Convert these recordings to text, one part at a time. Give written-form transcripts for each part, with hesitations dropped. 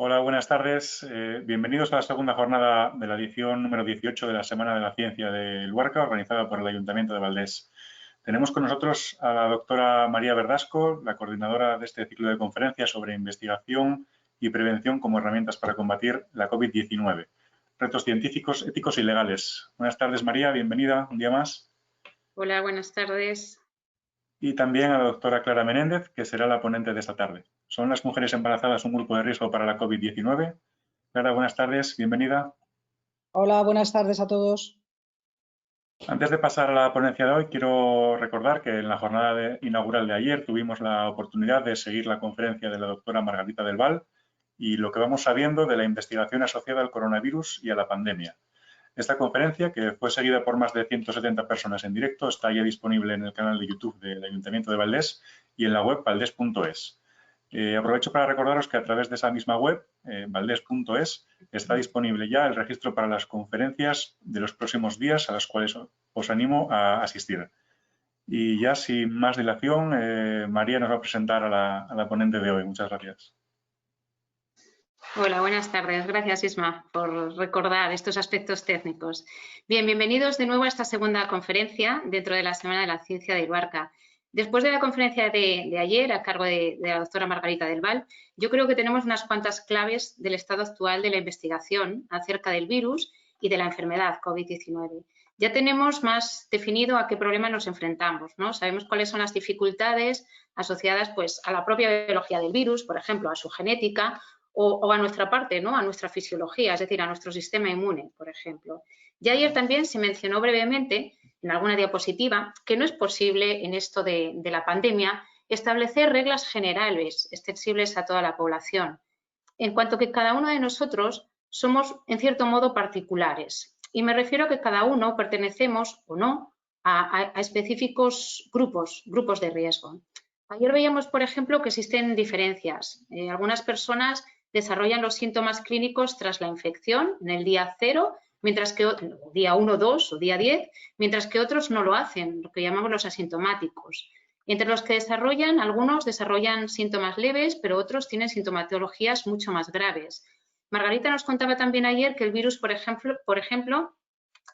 Hola, buenas tardes. Bienvenidos a la segunda jornada de la edición número 18 de la Semana de la Ciencia de Luarca, organizada por el Ayuntamiento de Valdés. Tenemos con nosotros a la doctora María Verdasco, la coordinadora de este ciclo de conferencias sobre investigación y prevención como herramientas para combatir la COVID-19. Retos científicos, éticos y legales. Buenas tardes, María. Bienvenida un día más. Hola, buenas tardes. Y también a la doctora Clara Menéndez, que será la ponente de esta tarde. ¿Son las mujeres embarazadas un grupo de riesgo para la COVID-19? Clara, buenas tardes, bienvenida. Hola, buenas tardes a todos. Antes de pasar a la ponencia de hoy, quiero recordar que en la jornada inaugural de ayer tuvimos la oportunidad de seguir la conferencia de la doctora Margarita del Val y lo que vamos sabiendo de la investigación asociada al coronavirus y a la pandemia. Esta conferencia, que fue seguida por más de 170 personas en directo, está ya disponible en el canal de YouTube del Ayuntamiento de Valdés y en la web valdés.es. Aprovecho para recordaros que a través de esa misma web, valdés.es, está disponible ya el registro para las conferencias de los próximos días a las cuales os animo a asistir. Y ya sin más dilación, María nos va a presentar a la ponente de hoy. Muchas gracias. Hola, buenas tardes. Gracias, Isma, por recordar estos aspectos técnicos. Bien, bienvenidos de nuevo a esta segunda conferencia dentro de la Semana de la Ciencia de Luarca. Después de la conferencia de ayer, a cargo de la doctora Margarita del Val, yo creo que tenemos unas cuantas claves del estado actual de la investigación acerca del virus y de la enfermedad COVID-19. Ya tenemos más definido a qué problema nos enfrentamos, ¿no? Sabemos cuáles son las dificultades asociadas pues, a la propia biología del virus, por ejemplo, a su genética, o a nuestra parte, ¿no? A nuestra fisiología, es decir, a nuestro sistema inmune, por ejemplo. Ya ayer también se mencionó brevemente en alguna diapositiva que no es posible en esto de la pandemia establecer reglas generales extensibles a toda la población, en cuanto que cada uno de nosotros somos en cierto modo particulares. Y me refiero a que cada uno pertenecemos o no a específicos grupos de riesgo. Ayer veíamos, por ejemplo, que existen diferencias. Algunas personas desarrollan los síntomas clínicos tras la infección en el día 0, mientras que día 1, 2 o día 10, mientras que otros no lo hacen, lo que llamamos los asintomáticos. Entre los que desarrollan, algunos desarrollan síntomas leves, pero otros tienen sintomatologías mucho más graves. Margarita nos contaba también ayer que el virus, por ejemplo,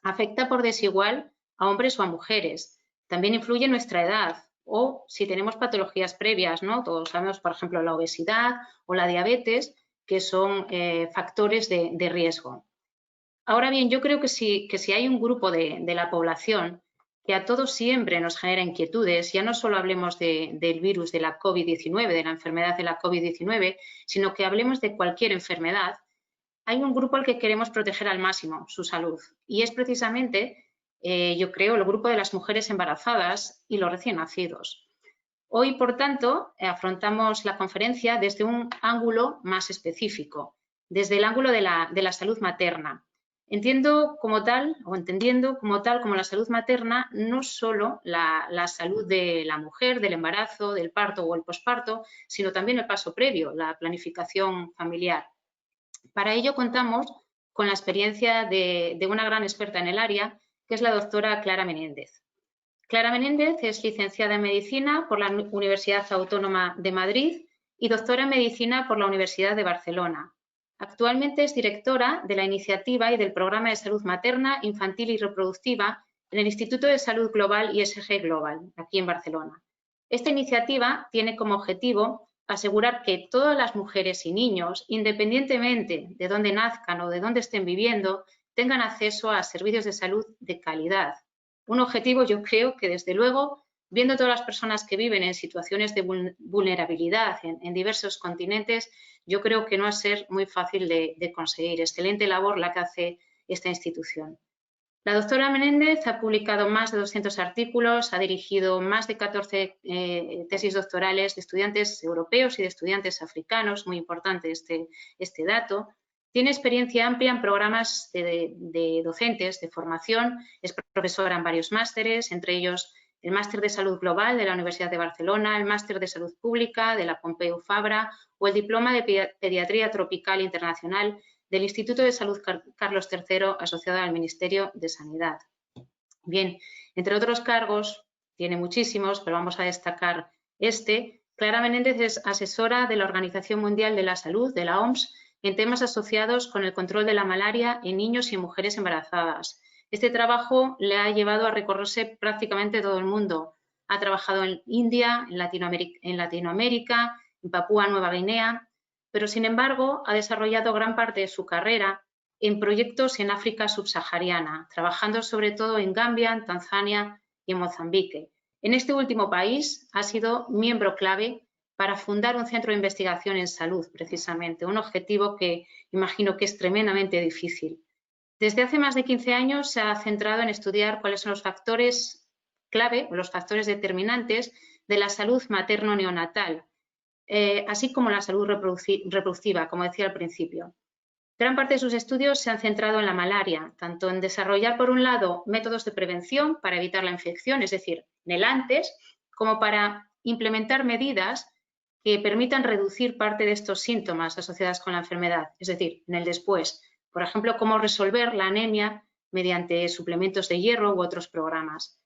afecta por desigual a hombres o a mujeres. También influye en nuestra edad o si tenemos patologías previas, ¿no? Todos sabemos, por ejemplo, la obesidad o la diabetes, que son factores de riesgo. Ahora bien, yo creo que si hay un grupo de la población que a todos siempre nos genera inquietudes, ya no solo hablemos del virus de la COVID-19, de la enfermedad de la COVID-19, sino que hablemos de cualquier enfermedad, hay un grupo al que queremos proteger al máximo, su salud. Y es precisamente, yo creo, el grupo de las mujeres embarazadas y los recién nacidos. Hoy, por tanto, afrontamos la conferencia desde un ángulo más específico, desde el ángulo de la salud materna. Entendiendo como tal como la salud materna, no solo la salud de la mujer, del embarazo, del parto o el posparto, sino también el paso previo, la planificación familiar. Para ello contamos con la experiencia de una gran experta en el área, que es la doctora Clara Menéndez. Clara Menéndez es licenciada en Medicina por la Universidad Autónoma de Madrid y doctora en Medicina por la Universidad de Barcelona. Actualmente es directora de la iniciativa y del programa de salud materna, infantil y reproductiva en el Instituto de Salud Global ISG Global, aquí en Barcelona. Esta iniciativa tiene como objetivo asegurar que todas las mujeres y niños, independientemente de dónde nazcan o de dónde estén viviendo, tengan acceso a servicios de salud de calidad. Un objetivo, yo creo que desde luego, viendo todas las personas que viven en situaciones de vulnerabilidad en diversos continentes, yo creo que no va a ser muy fácil de conseguir. Excelente labor la que hace esta institución. La doctora Menéndez ha publicado más de 200 artículos, ha dirigido más de 14 tesis doctorales de estudiantes europeos y de estudiantes africanos, muy importante este dato. Tiene experiencia amplia en programas de docentes de formación, es profesora en varios másteres, entre ellos el Máster de Salud Global de la Universidad de Barcelona, el Máster de Salud Pública de la Pompeu Fabra o el Diploma de Pediatría Tropical Internacional del Instituto de Salud Carlos III asociado al Ministerio de Sanidad. Bien, entre otros cargos, tiene muchísimos, pero vamos a destacar este. Clara Menéndez es asesora de la Organización Mundial de la Salud, de la OMS, en temas asociados con el control de la malaria en niños y mujeres embarazadas. Este trabajo le ha llevado a recorrerse prácticamente todo el mundo. Ha trabajado en India, en Latinoamérica, en Papúa Nueva Guinea, pero sin embargo ha desarrollado gran parte de su carrera en proyectos en África subsahariana, trabajando sobre todo en Gambia, en Tanzania y en Mozambique. En este último país ha sido miembro clave para fundar un centro de investigación en salud, precisamente, un objetivo que imagino que es tremendamente difícil. Desde hace más de 15 años se ha centrado en estudiar cuáles son los factores clave o los factores determinantes de la salud materno-neonatal, así como la salud reproductiva, como decía al principio. Gran parte de sus estudios se han centrado en la malaria, tanto en desarrollar, por un lado, métodos de prevención para evitar la infección, es decir, en el antes, como para implementar medidas que permitan reducir parte de estos síntomas asociados con la enfermedad, es decir, en el después. Por ejemplo, cómo resolver la anemia mediante suplementos de hierro u otros programas.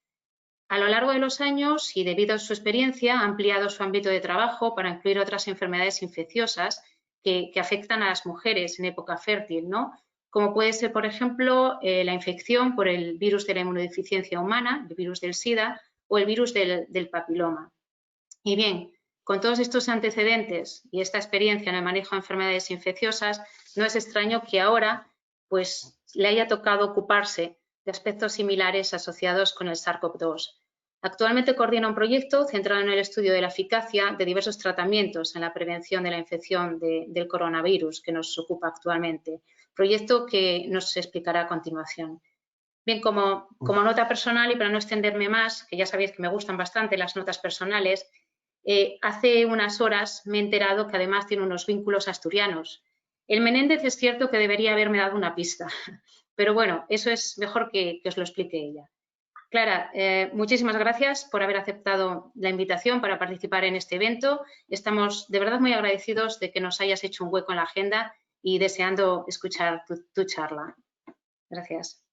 A lo largo de los años y debido a su experiencia, ha ampliado su ámbito de trabajo para incluir otras enfermedades infecciosas que afectan a las mujeres en época fértil, ¿no? Como puede ser, por ejemplo, la infección por el virus de la inmunodeficiencia humana, el virus del SIDA o el virus del papiloma. Y bien, con todos estos antecedentes y esta experiencia en el manejo de enfermedades infecciosas, no es extraño que ahora pues, le haya tocado ocuparse de aspectos similares asociados con el SARS-CoV-2. Actualmente coordina un proyecto centrado en el estudio de la eficacia de diversos tratamientos en la prevención de la infección del coronavirus que nos ocupa actualmente, proyecto que nos explicará a continuación. Bien, como nota personal y para no extenderme más, que ya sabéis que me gustan bastante las notas personales, hace unas horas me he enterado que además tiene unos vínculos asturianos. El Menéndez es cierto que debería haberme dado una pista, pero bueno, eso es mejor que os lo explique ella. Clara, muchísimas gracias por haber aceptado la invitación para participar en este evento. Estamos de verdad muy agradecidos de que nos hayas hecho un hueco en la agenda y deseando escuchar tu charla. Gracias.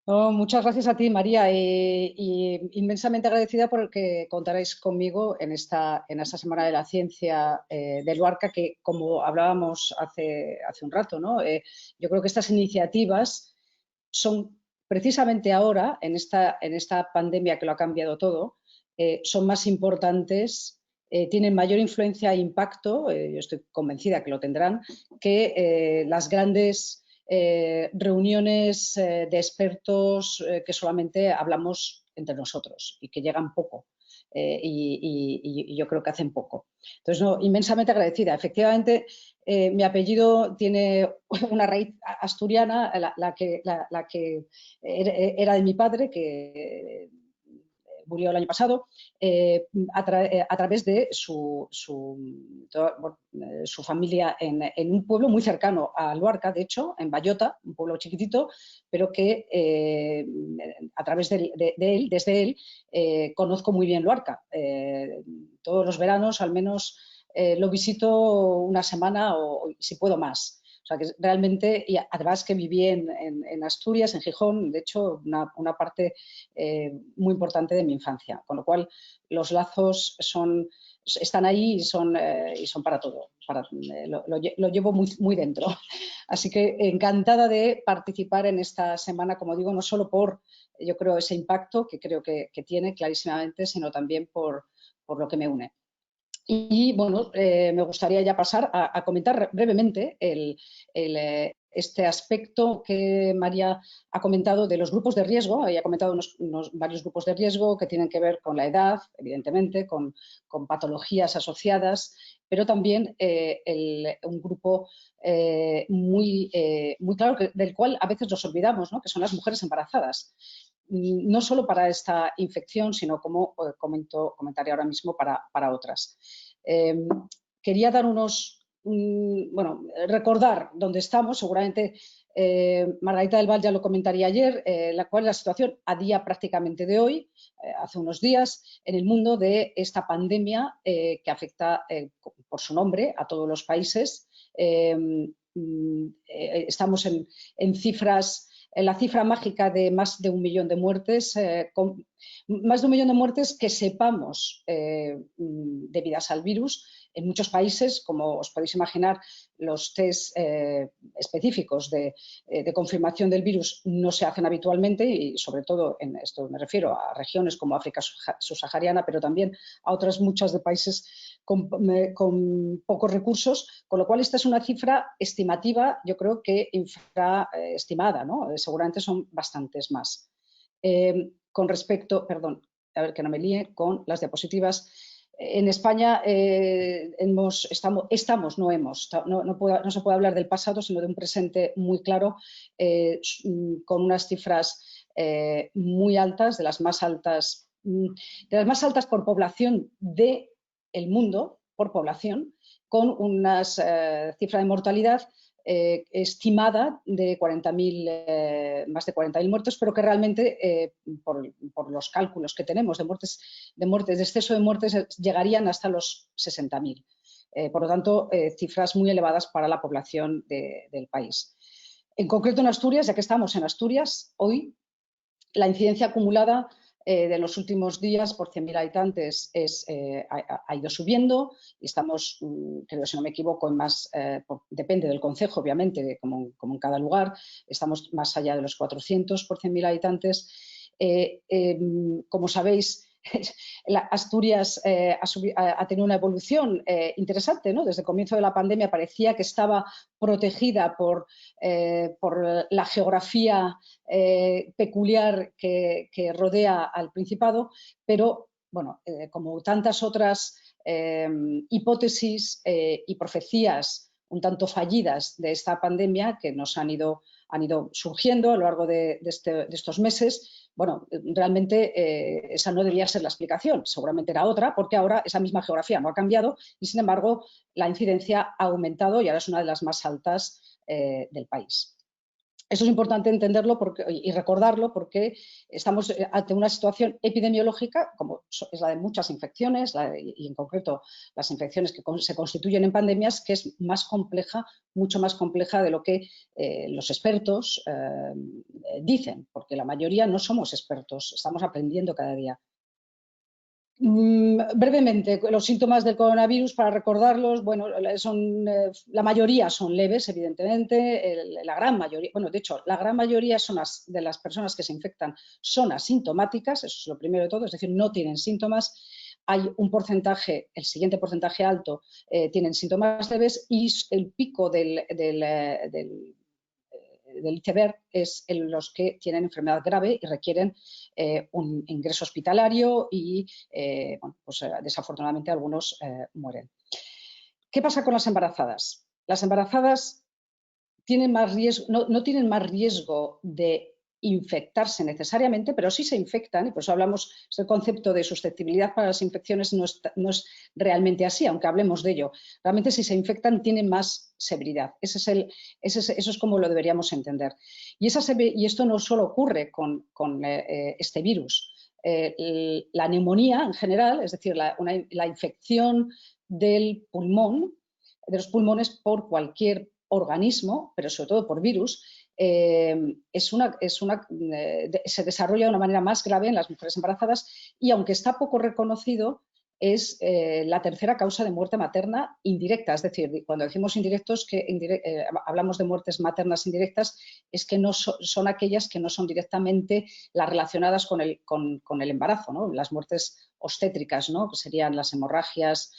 Oh, muchas gracias a ti, María, y inmensamente agradecida por el que contaréis conmigo en esta Semana de la Ciencia de Luarca, que como hablábamos hace un rato, ¿no? Yo creo que estas iniciativas son precisamente ahora, en esta pandemia que lo ha cambiado todo, son más importantes, tienen mayor influencia e impacto, yo estoy convencida que lo tendrán, que las grandes reuniones de expertos que solamente hablamos entre nosotros y que llegan poco y yo creo que hacen poco. Entonces, no, inmensamente agradecida. Efectivamente, mi apellido tiene una raíz asturiana, la que era de mi padre, que murió el año pasado, a través de su familia en un pueblo muy cercano a Luarca, de hecho, en Bayota, un pueblo chiquitito, pero que a través desde él, conozco muy bien Luarca. Todos los veranos, al menos, lo visito una semana o si puedo más. O sea, que realmente, y además que viví en Asturias, en Gijón, de hecho, una parte muy importante de mi infancia, con lo cual los lazos están ahí y son para todo. Lo llevo muy, muy dentro. Así que encantada de participar en esta semana, como digo, no solo por, yo creo, ese impacto que creo que tiene clarísimamente, sino también por lo que me une. Y bueno, me gustaría ya pasar a comentar brevemente este aspecto que María ha comentado de los grupos de riesgo. Ella ha comentado varios grupos de riesgo que tienen que ver con la edad, evidentemente, con patologías asociadas, pero también un grupo muy claro del cual a veces nos olvidamos, ¿no? Que son las mujeres embarazadas. No solo para esta infección, sino, como comentaré ahora mismo, para otras. Quería dar recordar dónde estamos. Seguramente Margarita del Val ya lo comentaría ayer, cuál es la situación a día prácticamente de hoy, hace unos días, en el mundo de esta pandemia que afecta, por su nombre, a todos los países. Estamos en cifras, en la cifra mágica de más de 1 millón de muertes, Más de 1 millón de muertes que sepamos debidas al virus. En muchos países, como os podéis imaginar, los test específicos de confirmación del virus no se hacen habitualmente y sobre todo, en esto me refiero a regiones como África subsahariana, pero también a otras muchas de países con pocos recursos, con lo cual esta es una cifra estimativa, yo creo que infraestimada, ¿no? Seguramente son bastantes más. Con respecto, perdón, a ver que no me líe con las diapositivas. En España no se puede hablar del pasado, sino de un presente muy claro, con unas cifras muy altas, de las más altas por población del mundo, por población, con una cifra de mortalidad estimada de más de 40.000 muertos, pero que realmente, por los cálculos que tenemos de exceso de muertes, llegarían hasta los 60.000. Por lo tanto, cifras muy elevadas para la población del país. En concreto en Asturias, ya que estamos en Asturias, hoy la incidencia acumulada de los últimos días por 100.000 habitantes ha ido subiendo y estamos, creo, si no me equivoco, en más, depende del concejo, obviamente, como en cada lugar, estamos más allá de los 400 por 100.000 habitantes. Como sabéis, Asturias ha tenido una evolución interesante, ¿no? Desde el comienzo de la pandemia parecía que estaba protegida por la geografía peculiar que rodea al Principado, pero bueno, como tantas otras hipótesis y profecías un tanto fallidas de esta pandemia que nos han ido surgiendo a lo largo de estos meses, bueno, realmente esa no debía ser la explicación, seguramente era otra, porque ahora esa misma geografía no ha cambiado y, sin embargo, la incidencia ha aumentado y ahora es una de las más altas del país. Eso es importante entenderlo y recordarlo porque estamos ante una situación epidemiológica, como es la de muchas infecciones, y en concreto las infecciones que se constituyen en pandemias, que es más compleja, mucho más compleja de lo que los expertos dicen, porque la mayoría no somos expertos, estamos aprendiendo cada día. Brevemente, los síntomas del coronavirus, para recordarlos, bueno, la mayoría son leves, evidentemente, la gran mayoría, bueno, de hecho, la gran mayoría de las personas que se infectan son asintomáticas, eso es lo primero de todo, es decir, no tienen síntomas. Hay un porcentaje, el siguiente porcentaje alto, tienen síntomas leves y el pico del iceberg es en los que tienen enfermedad grave y requieren un ingreso hospitalario y, bueno, pues, desafortunadamente algunos mueren. ¿Qué pasa con las embarazadas? Las embarazadas tienen más riesgo, no tienen más riesgo de infectarse necesariamente, pero sí se infectan, y por eso hablamos, el concepto de susceptibilidad para las infecciones no es realmente así, aunque hablemos de ello. Realmente, si se infectan, tienen más severidad. Eso es como lo deberíamos entender. Y esto no solo ocurre con este virus. La neumonía en general, es decir, la infección del pulmón, de los pulmones por cualquier organismo, pero sobre todo por virus, se desarrolla de una manera más grave en las mujeres embarazadas y, aunque está poco reconocido, es la tercera causa de muerte materna indirecta. Es decir, cuando decimos indirectos, hablamos de muertes maternas indirectas, es que no son aquellas que no son directamente las relacionadas con el embarazo, ¿no? Las muertes obstétricas, ¿no? Que serían las hemorragias,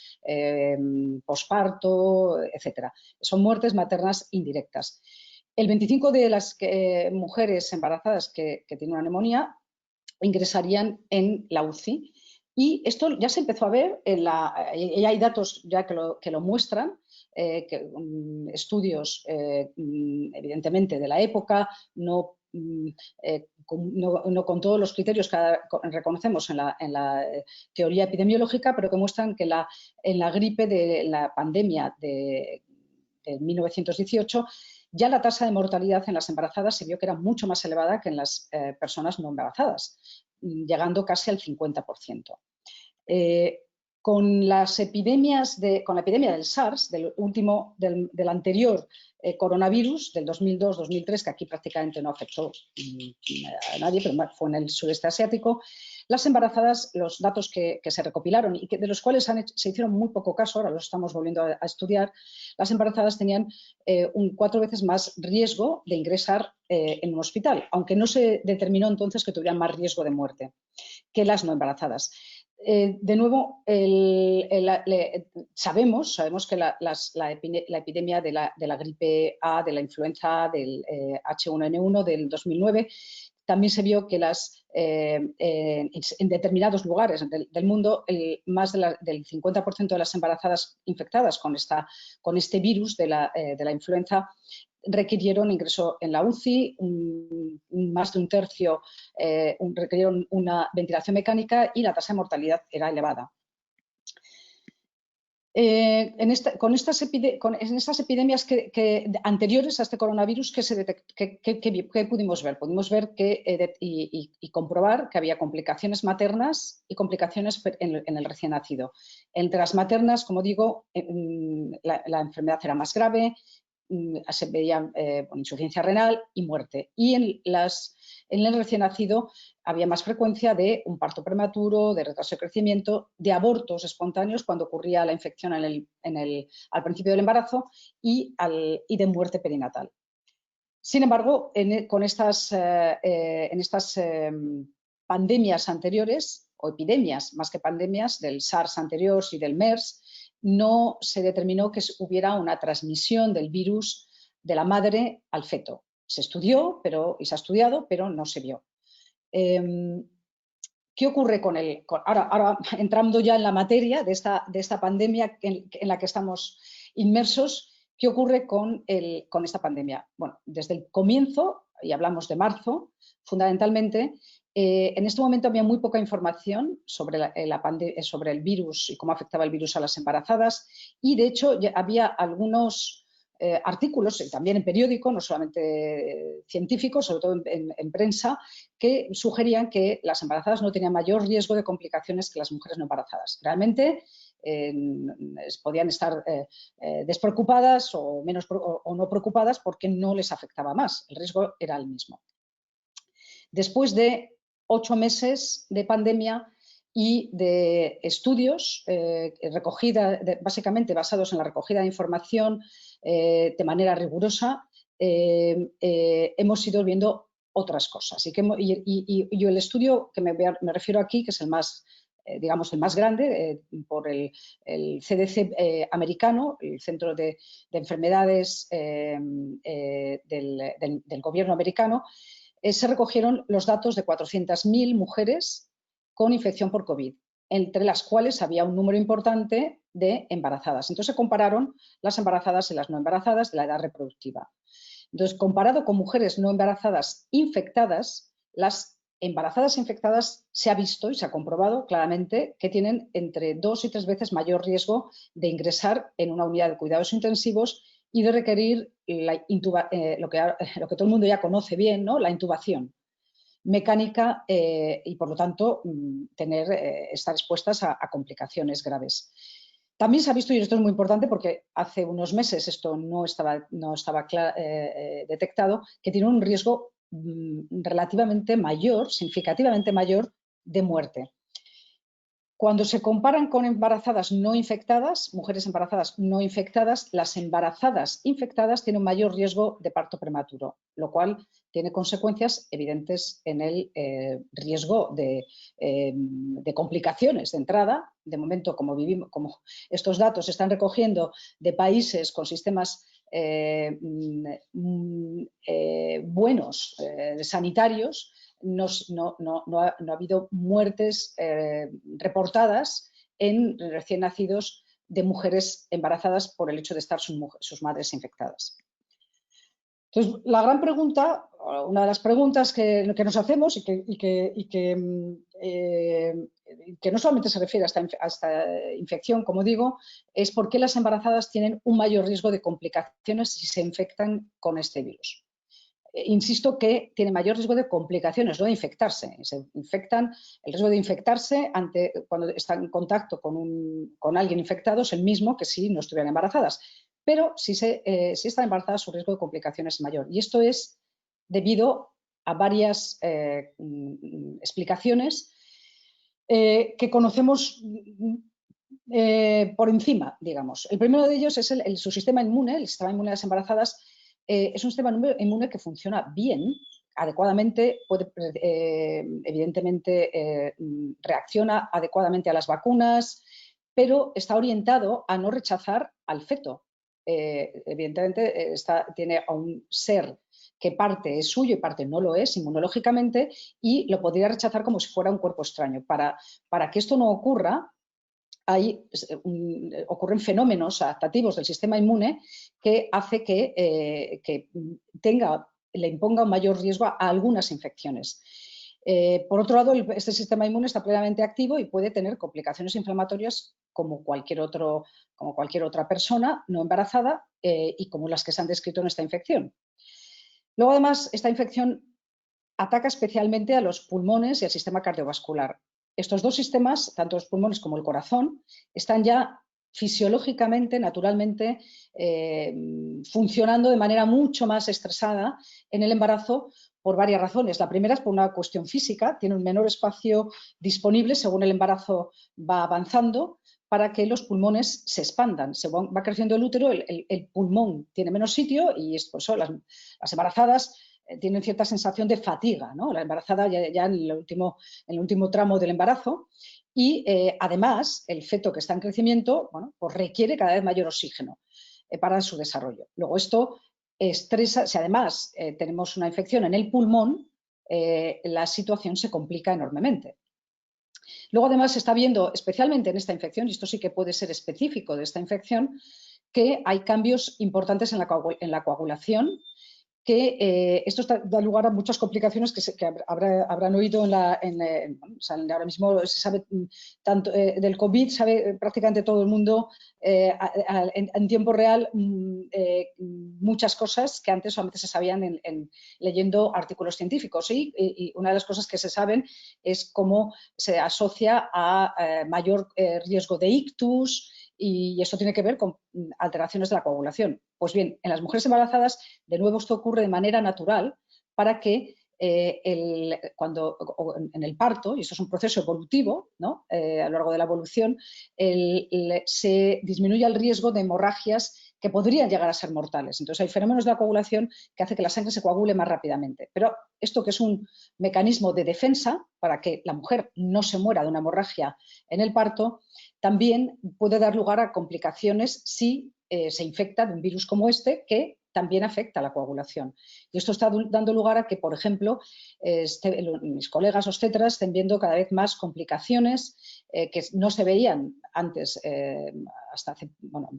posparto, etcétera. Son muertes maternas indirectas. El 25% de las mujeres embarazadas que tienen una neumonía ingresarían en la UCI. Y esto ya se empezó a ver, y hay datos ya que lo muestran, estudios evidentemente de la época, no con todos los criterios que reconocemos en la teoría epidemiológica, pero que muestran que en la gripe de la pandemia de 1918, ya la tasa de mortalidad en las embarazadas se vio que era mucho más elevada que en las personas no embarazadas, llegando casi al 50%. Con la epidemia del SARS, del anterior coronavirus, del 2002-2003, que aquí prácticamente no afectó a nadie, pero fue en el sudeste asiático, Las embarazadas, los datos que se recopilaron y de los cuales se hicieron muy poco caso, ahora los estamos volviendo a estudiar, las embarazadas tenían un 4 veces más riesgo de ingresar en un hospital, aunque no se determinó entonces que tuvieran más riesgo de muerte que las no embarazadas. De nuevo, sabemos que la epidemia de la gripe A, de la influenza, del H1N1 del 2009, también se vio que en determinados lugares del mundo más del 50% de las embarazadas infectadas con este virus de la influenza requirieron ingreso en la UCI, más de un tercio requirieron una ventilación mecánica y la tasa de mortalidad era elevada. En estas epidemias anteriores a este coronavirus, ¿qué pudimos ver? Pudimos ver y comprobar que había complicaciones maternas y complicaciones en el recién nacido. Entre las maternas, como digo, la enfermedad era más grave, se veía insuficiencia renal y muerte. Y en el recién nacido había más frecuencia de un parto prematuro, de retraso de crecimiento, de abortos espontáneos cuando ocurría la infección al principio del embarazo y de muerte perinatal. Sin embargo, en estas pandemias anteriores, o epidemias más que pandemias, del SARS anterior y del MERS, no se determinó que hubiera una transmisión del virus de la madre al feto. Se estudió y se ha estudiado, pero no se vio. ¿Qué ocurre ahora entrando ya en la materia de esta pandemia en la que estamos inmersos? ¿Qué ocurre con esta pandemia? Bueno, desde el comienzo, y hablamos de marzo, fundamentalmente, en este momento había muy poca información sobre el virus y cómo afectaba el virus a las embarazadas, y de hecho había algunos artículos, también en periódico, no solamente científicos, sobre todo en prensa, que sugerían que las embarazadas no tenían mayor riesgo de complicaciones que las mujeres no embarazadas. Realmente podían estar despreocupadas o no preocupadas porque no les afectaba más, el riesgo era el mismo. Después de 8 meses de pandemia y de estudios básicamente basados en la recogida de información de manera rigurosa, hemos ido viendo otras cosas. Y el estudio que me refiero aquí, que es el más grande, por el CDC americano, el Centro de Enfermedades del gobierno americano, se recogieron los datos de 400.000 mujeres con infección por COVID, entre las cuales había un número importante de embarazadas. Entonces se compararon las embarazadas y las no embarazadas de la edad reproductiva. Entonces, comparado con mujeres no embarazadas infectadas, las embarazadas infectadas se ha visto y se ha comprobado claramente que tienen entre 2 y 3 veces mayor riesgo de ingresar en una unidad de cuidados intensivos y de requerir lo que todo el mundo ya conoce bien, ¿no? La intubación mecánica y, por lo tanto, estar expuestas a complicaciones graves. También se ha visto, y esto es muy importante porque hace unos meses esto no estaba detectado, que tiene un riesgo relativamente mayor, significativamente mayor, de muerte. Cuando se comparan con embarazadas no infectadas, mujeres embarazadas no infectadas, las embarazadas infectadas tienen un mayor riesgo de parto prematuro, lo cual tiene consecuencias evidentes en el riesgo de complicaciones de entrada. De momento, como estos datos se están recogiendo de países con sistemas buenos sanitarios, no ha habido muertes reportadas en recién nacidos de mujeres embarazadas por el hecho de estar sus madres infectadas. Entonces, la gran pregunta, una de las preguntas que nos hacemos y que no solamente se refiere a esta infección, como digo, es por qué las embarazadas tienen un mayor riesgo de complicaciones si se infectan con este virus. Insisto que tiene mayor riesgo de complicaciones, no de infectarse. El riesgo de infectarse cuando están en contacto con alguien infectado es el mismo que si no estuvieran embarazadas. Pero si están embarazadas, su riesgo de complicaciones es mayor. Y esto es debido a varias explicaciones. que conocemos por encima, digamos. El primero de ellos es su sistema inmune. El sistema inmune de las embarazadas es un sistema inmune que funciona bien, adecuadamente, evidentemente reacciona adecuadamente a las vacunas, pero está orientado a no rechazar al feto. Evidentemente tiene a un ser que parte es suyo y parte no lo es inmunológicamente, y lo podría rechazar como si fuera un cuerpo extraño. Para que esto no ocurra, ocurren fenómenos adaptativos del sistema inmune que hace que le imponga un mayor riesgo a algunas infecciones. Por otro lado, este sistema inmune está plenamente activo y puede tener complicaciones inflamatorias como cualquier otra persona no embarazada y como las que se han descrito en esta infección. Luego, además, esta infección ataca especialmente a los pulmones y al sistema cardiovascular. Estos dos sistemas, tanto los pulmones como el corazón, están ya fisiológicamente, naturalmente, funcionando de manera mucho más estresada en el embarazo por varias razones. La primera es por una cuestión física, tiene un menor espacio disponible según el embarazo va avanzando para que los pulmones se expandan. Se va creciendo el útero, el pulmón tiene menos sitio y por eso las embarazadas tienen cierta sensación de fatiga, ¿no? La embarazada ya en el último tramo del embarazo, y además el feto que está en crecimiento, bueno, pues requiere cada vez mayor oxígeno para su desarrollo. Luego esto estresa, si además tenemos una infección en el pulmón, la situación se complica enormemente. Luego además se está viendo, especialmente en esta infección, y esto sí que puede ser específico de esta infección, que hay cambios importantes en la coagulación, que esto da lugar a muchas complicaciones que habrán oído ahora mismo se sabe tanto del COVID, sabe prácticamente todo el mundo en tiempo real muchas cosas que antes solamente se sabían leyendo artículos científicos, y una de las cosas que se saben es cómo se asocia a mayor riesgo de ictus, y eso tiene que ver con alteraciones de la coagulación. Pues bien, en las mujeres embarazadas, de nuevo, esto ocurre de manera natural para que cuando en el parto, y esto es un proceso evolutivo, ¿no? A lo largo de la evolución, se disminuye el riesgo de hemorragias que podrían llegar a ser mortales. Entonces hay fenómenos de la coagulación que hacen que la sangre se coagule más rápidamente. Pero esto, que es un mecanismo de defensa para que la mujer no se muera de una hemorragia en el parto, también puede dar lugar a complicaciones si se infecta de un virus como este, que también afecta a la coagulación. Y esto está dando lugar a que, por ejemplo, mis colegas obstetras estén viendo cada vez más complicaciones que no se veían antes,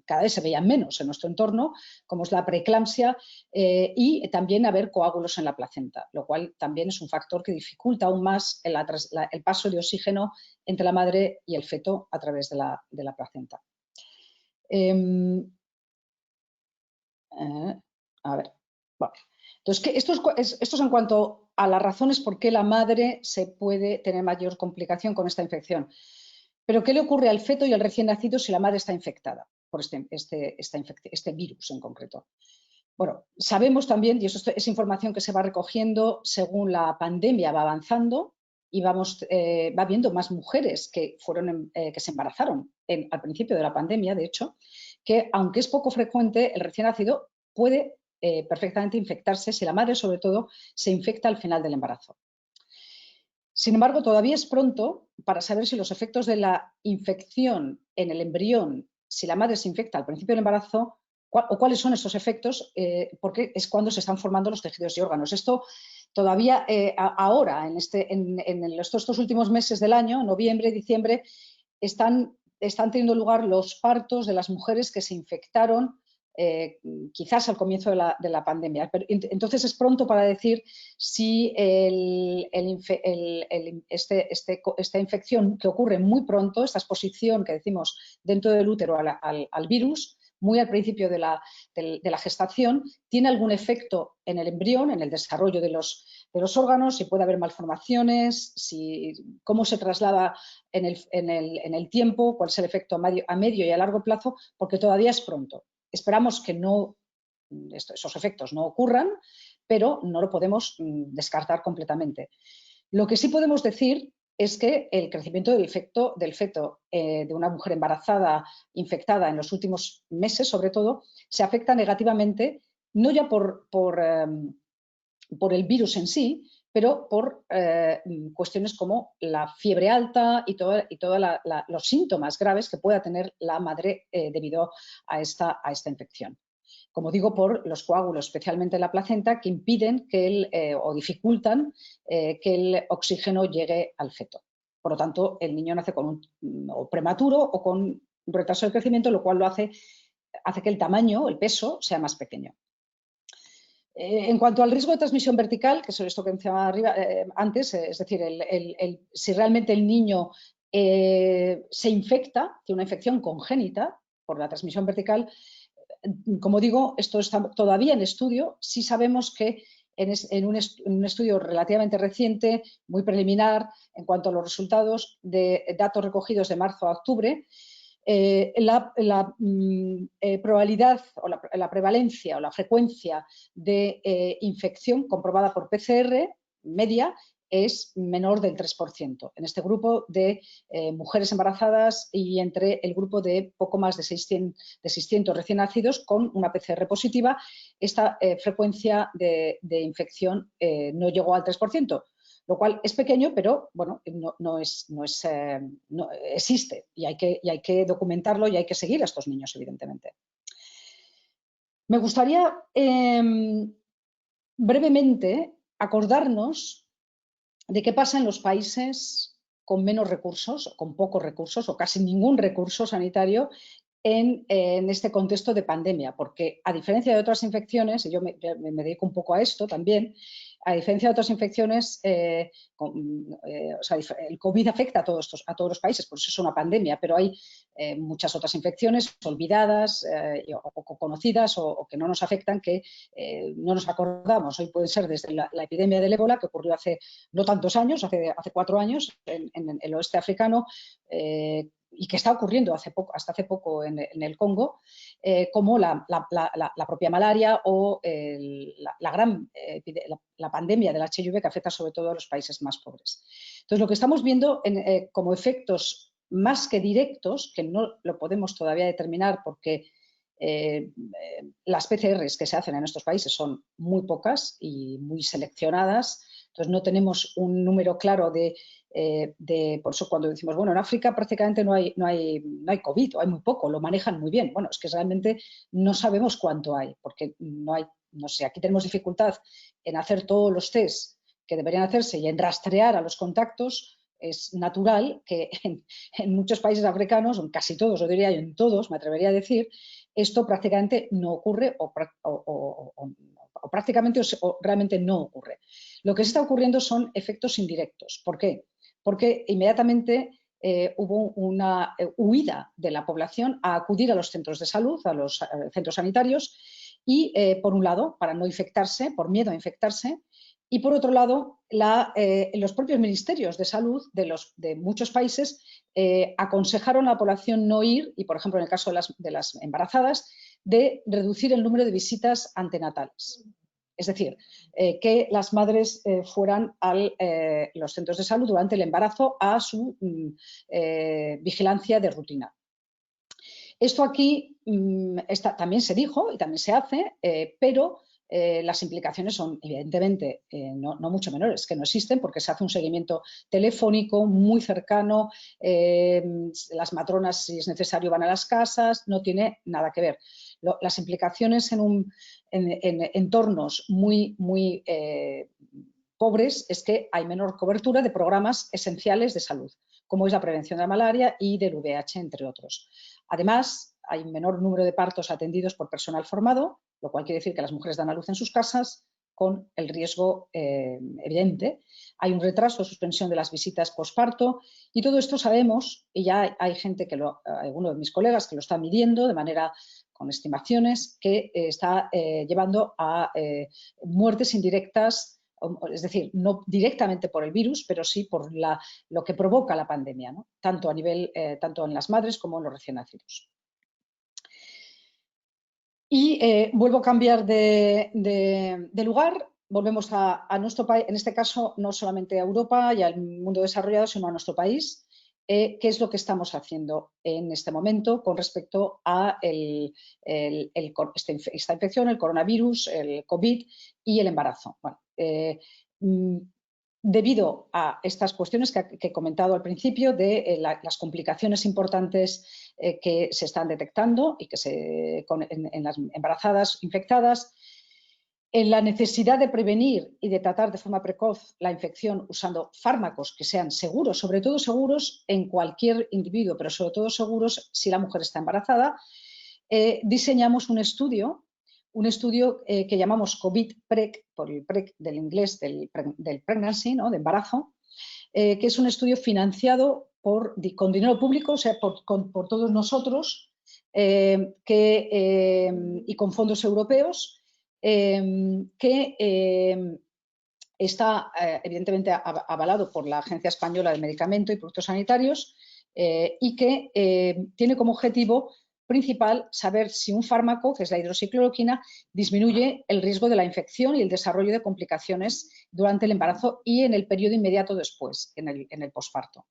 cada vez se veían menos en nuestro entorno, como es la preeclampsia, y también haber coágulos en la placenta, lo cual también es un factor que dificulta aún más el paso de oxígeno entre la madre y el feto a través de la placenta. A ver, bueno. Entonces, esto es en cuanto a las razones por qué la madre se puede tener mayor complicación con esta infección. Pero ¿qué le ocurre al feto y al recién nacido si la madre está infectada por este virus en concreto? Bueno, sabemos también, y eso es información que se va recogiendo según la pandemia va avanzando y va habiendo más mujeres que se embarazaron al principio de la pandemia, de hecho, que aunque es poco frecuente, el recién nacido puede perfectamente infectarse si la madre, sobre todo, se infecta al final del embarazo. Sin embargo, todavía es pronto para saber si los efectos de la infección en el embrión, si la madre se infecta al principio del embarazo, o cuáles son estos efectos, porque es cuando se están formando los tejidos y órganos. Esto todavía ahora, en estos últimos meses del año, noviembre, diciembre, están teniendo lugar los partos de las mujeres que se infectaron quizás al comienzo de la pandemia. Pero, entonces es pronto para decir si esta infección que ocurre muy pronto, esta exposición que decimos dentro del útero al virus, muy al principio de la gestación, tiene algún efecto en el embrión, en el desarrollo de los órganos, si puede haber malformaciones, cómo se traslada en el tiempo, cuál es el efecto a medio y a largo plazo, porque todavía es pronto. Esperamos que esos efectos no ocurran, pero no lo podemos descartar completamente. Lo que sí podemos decir es que el crecimiento del feto de una mujer embarazada infectada en los últimos meses, sobre todo, se afecta negativamente, no ya por el virus en sí, pero por cuestiones como la fiebre alta y todos los síntomas graves que pueda tener la madre debido a esta infección. Como digo, por los coágulos, especialmente en la placenta, que impiden o dificultan que el oxígeno llegue al feto. Por lo tanto, el niño nace o prematuro o con un retraso de crecimiento, lo cual hace que el tamaño, el peso, sea más pequeño. En cuanto al riesgo de transmisión vertical, que es esto que mencionaba antes, es decir, si realmente el niño se infecta, tiene una infección congénita por la transmisión vertical, como digo, esto está todavía en estudio. Sí sabemos que en un estudio relativamente reciente, muy preliminar, en cuanto a los resultados de datos recogidos de marzo a octubre, la probabilidad o la prevalencia o la frecuencia de infección comprobada por PCR media es menor del 3% en este grupo de mujeres embarazadas y entre el grupo de poco más de 600 recién nacidos con una PCR positiva. Esta frecuencia de infección no llegó al 3%. Lo cual es pequeño, pero bueno, no existe y hay que documentarlo y hay que seguir a estos niños, evidentemente. Me gustaría brevemente acordarnos de qué pasa en los países con menos recursos, o con pocos recursos, o casi ningún recurso sanitario en este contexto de pandemia, porque a diferencia de otras infecciones, y yo me dedico un poco a esto también, a diferencia de otras infecciones, el COVID afecta a todos los países, por eso es una pandemia, pero hay muchas otras infecciones olvidadas o poco conocidas o que no nos afectan, que no nos acordamos. Hoy pueden ser desde la epidemia del ébola, que ocurrió hace no tantos años, hace 4 años en el oeste africano, y que está ocurriendo hasta hace poco en el Congo, como la propia malaria o la pandemia del HIV, que afecta sobre todo a los países más pobres. Entonces, lo que estamos viendo como efectos más que directos, que no lo podemos todavía determinar porque las PCRs que se hacen en estos países son muy pocas y muy seleccionadas, entonces no tenemos un número claro por eso cuando decimos, bueno, en África prácticamente no hay COVID, o hay muy poco, lo manejan muy bien. Bueno, es que realmente no sabemos cuánto hay, porque no sé, aquí tenemos dificultad en hacer todos los test que deberían hacerse y en rastrear a los contactos. Es natural que en muchos países africanos, en casi todos, yo diría en todos, me atrevería a decir, esto prácticamente no ocurre o prácticamente o realmente no ocurre. Lo que está ocurriendo son efectos indirectos. ¿Por qué? Porque inmediatamente hubo una huida de la población a acudir a los centros de salud, a los centros sanitarios, y por un lado, para no infectarse, por miedo a infectarse, y por otro lado, los propios ministerios de salud de muchos países aconsejaron a la población no ir, y por ejemplo en el caso de las embarazadas, de reducir el número de visitas antenatales. Es decir, que las madres fueran a los centros de salud durante el embarazo a su vigilancia de rutina. Esto aquí también se dijo y también se hace, pero las implicaciones son evidentemente no mucho menores, que no existen porque se hace un seguimiento telefónico muy cercano, las matronas si es necesario van a las casas, no tiene nada que ver. Las implicaciones en entornos muy pobres es que hay menor cobertura de programas esenciales de salud, como es la prevención de la malaria y del VIH, entre otros. Además, hay un menor número de partos atendidos por personal formado, lo cual quiere decir que las mujeres dan a luz en sus casas con el riesgo evidente. Hay un retraso o suspensión de las visitas posparto y todo esto sabemos, y ya hay gente alguno de mis colegas que lo está midiendo de manera con estimaciones, que está llevando a muertes indirectas, es decir, no directamente por el virus, pero sí por lo que provoca la pandemia, ¿no? Tanto en las madres como en los recién nacidos. Y vuelvo a cambiar de lugar. volvemos a nuestro país, en este caso no solamente a Europa y al mundo desarrollado, sino a nuestro país. ¿Qué es lo que estamos haciendo en este momento con respecto a esta infección, el coronavirus, el COVID y el embarazo? Bueno, debido a estas cuestiones que he comentado al principio, de las complicaciones importantes que se están detectando y que en las embarazadas infectadas, en la necesidad de prevenir y de tratar de forma precoz la infección usando fármacos que sean seguros, sobre todo seguros en cualquier individuo, pero sobre todo seguros si la mujer está embarazada, diseñamos un estudio que llamamos COVID-PREC, por el PREC del inglés del pregnancy, ¿no?, de embarazo, que es un estudio financiado con dinero público, o sea, por todos nosotros, y con fondos europeos, que está evidentemente avalado por la Agencia Española del Medicamento y Productos Sanitarios, y que tiene como objetivo principal saber si un fármaco, que es la hidroxicloroquina, disminuye el riesgo de la infección y el desarrollo de complicaciones durante el embarazo y en el periodo inmediato después, en el posparto.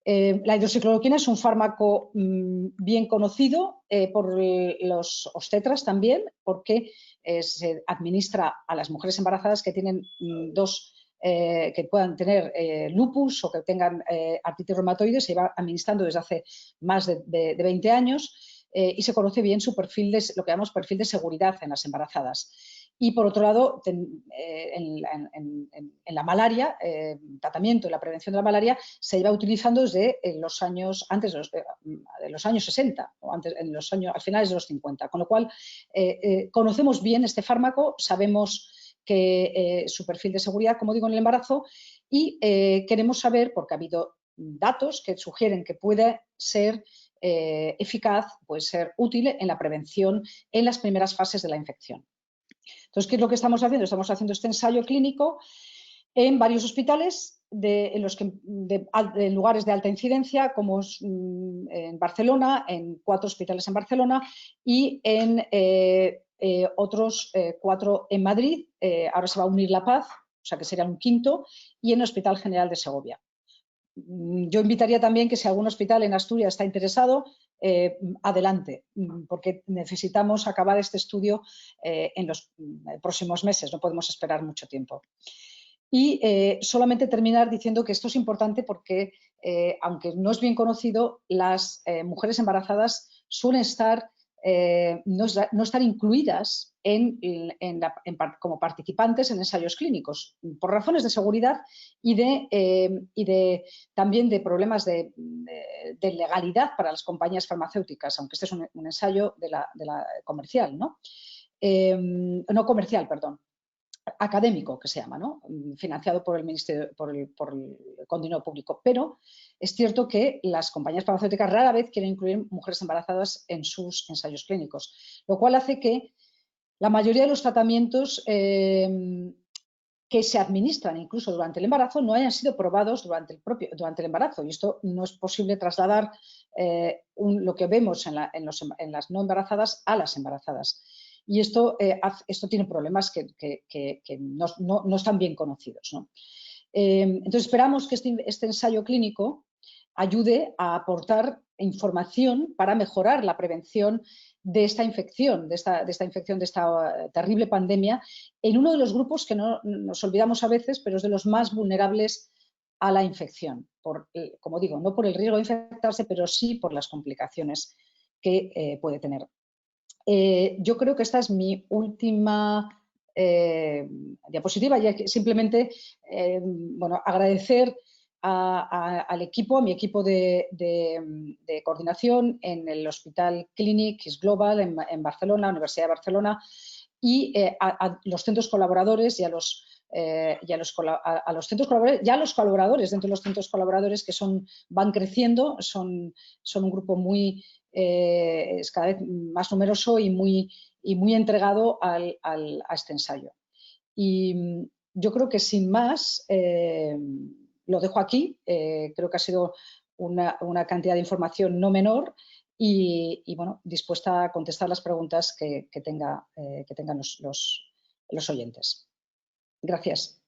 La hidroxicloroquina es un fármaco bien conocido por los obstetras también, porque se administra a las mujeres embarazadas que tienen que puedan tener lupus o que tengan artritis reumatoide. Se lleva administrando desde hace más de 20 años y se conoce bien su perfil, lo que llamamos perfil de seguridad en las embarazadas. Y por otro lado, en la malaria, tratamiento y la prevención de la malaria se lleva utilizando desde los años, antes de los años 60 o antes, a finales de los 50, con lo cual conocemos bien este fármaco, sabemos que su perfil de seguridad, como digo, en el embarazo, y queremos saber, porque ha habido datos que sugieren que puede ser eficaz, puede ser útil en la prevención en las primeras fases de la infección. Entonces, ¿qué es lo que estamos haciendo? Estamos haciendo este ensayo clínico en varios hospitales en lugares de alta incidencia, como en Barcelona, en 4 hospitales en Barcelona y en otros 4 en Madrid. Ahora se va a unir La Paz, o sea que sería un 5º, y en el Hospital General de Segovia. Yo invitaría también que si algún hospital en Asturias está interesado, adelante, porque necesitamos acabar este estudio en los próximos meses, no podemos esperar mucho tiempo. Y solamente terminar diciendo que esto es importante porque, aunque no es bien conocido, las mujeres embarazadas suelen no estar incluidas como participantes en ensayos clínicos, por razones de seguridad y también de problemas de legalidad para las compañías farmacéuticas, aunque este es un ensayo de la comercial, ¿no? No comercial, perdón. Académico, que se llama, ¿no? Financiado por el Ministerio, con dinero público. Pero es cierto que las compañías farmacéuticas rara vez quieren incluir mujeres embarazadas en sus ensayos clínicos, lo cual hace que la mayoría de los tratamientos que se administran incluso durante el embarazo no hayan sido probados durante el embarazo, y esto no es posible trasladar lo que vemos en las no embarazadas a las embarazadas. Y esto tiene problemas que no están bien conocidos, ¿no? Entonces esperamos que este ensayo clínico ayude a aportar información para mejorar la prevención de esta infección, de esta terrible pandemia, en uno de los grupos que no nos olvidamos a veces, pero es de los más vulnerables a la infección, como digo, no por el riesgo de infectarse, pero sí por las complicaciones que puede tener. Yo creo que esta es mi última diapositiva, ya que simplemente agradecer al equipo, a mi equipo de coordinación en el Hospital Clínic Global en Barcelona, Universidad de Barcelona, y a los centros colaboradores y a los centros colaboradores, ya los colaboradores dentro de los centros colaboradores que van creciendo, son un grupo es cada vez más numeroso y muy entregado a este ensayo. Y yo creo que sin más lo dejo aquí. Creo que ha sido una cantidad de información no menor y bueno, dispuesta a contestar las preguntas que tengan los oyentes. Gracias.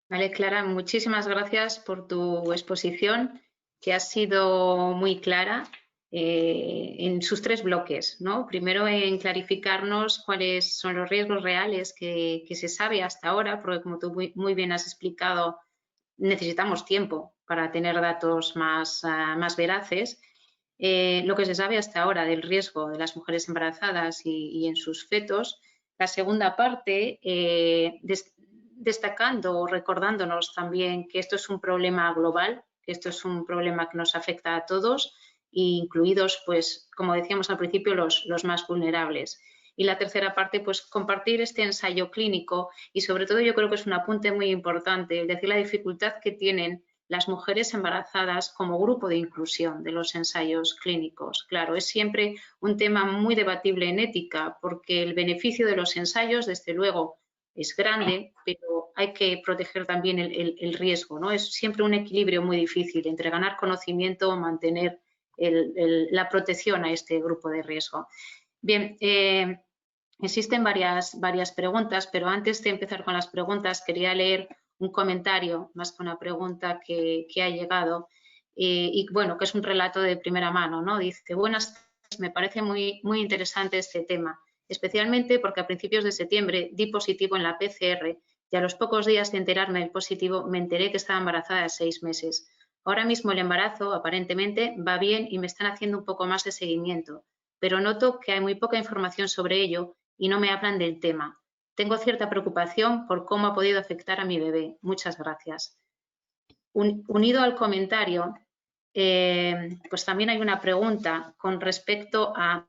Vale, Clara, muchísimas gracias por tu exposición, que ha sido muy clara en sus 3 bloques, ¿no? Primero, en clarificarnos cuáles son los riesgos reales que se sabe hasta ahora, porque como tú muy bien has explicado, necesitamos tiempo para tener datos más veraces. Lo que se sabe hasta ahora del riesgo de las mujeres embarazadas y en sus fetos. La segunda parte, destacando o recordándonos también que esto es un problema global, que esto es un problema que nos afecta a todos, incluidos, pues, como decíamos al principio, los más vulnerables. Y la tercera parte, pues, compartir este ensayo clínico y, sobre todo, yo creo que es un apunte muy importante, es decir, la dificultad que tienen las mujeres embarazadas como grupo de inclusión de los ensayos clínicos. Claro, es siempre un tema muy debatible en ética, porque el beneficio de los ensayos, desde luego, es grande, pero hay que proteger también el riesgo, ¿no? Es siempre un equilibrio muy difícil entre ganar conocimiento o mantener la protección a este grupo de riesgo. Bien, existen varias preguntas, pero antes de empezar con las preguntas quería leer un comentario, más que una pregunta que ha llegado y bueno, que es un relato de primera mano, ¿no? Dice, buenas tardes, me parece muy interesante este tema, especialmente porque a principios de septiembre di positivo en la PCR y a los pocos días de enterarme del positivo me enteré que estaba embarazada de 6 meses. Ahora mismo el embarazo aparentemente va bien y me están haciendo un poco más de seguimiento, pero noto que hay muy poca información sobre ello y no me hablan del tema. Tengo cierta preocupación por cómo ha podido afectar a mi bebé. Muchas gracias. Unido al comentario, pues también hay una pregunta con respecto a,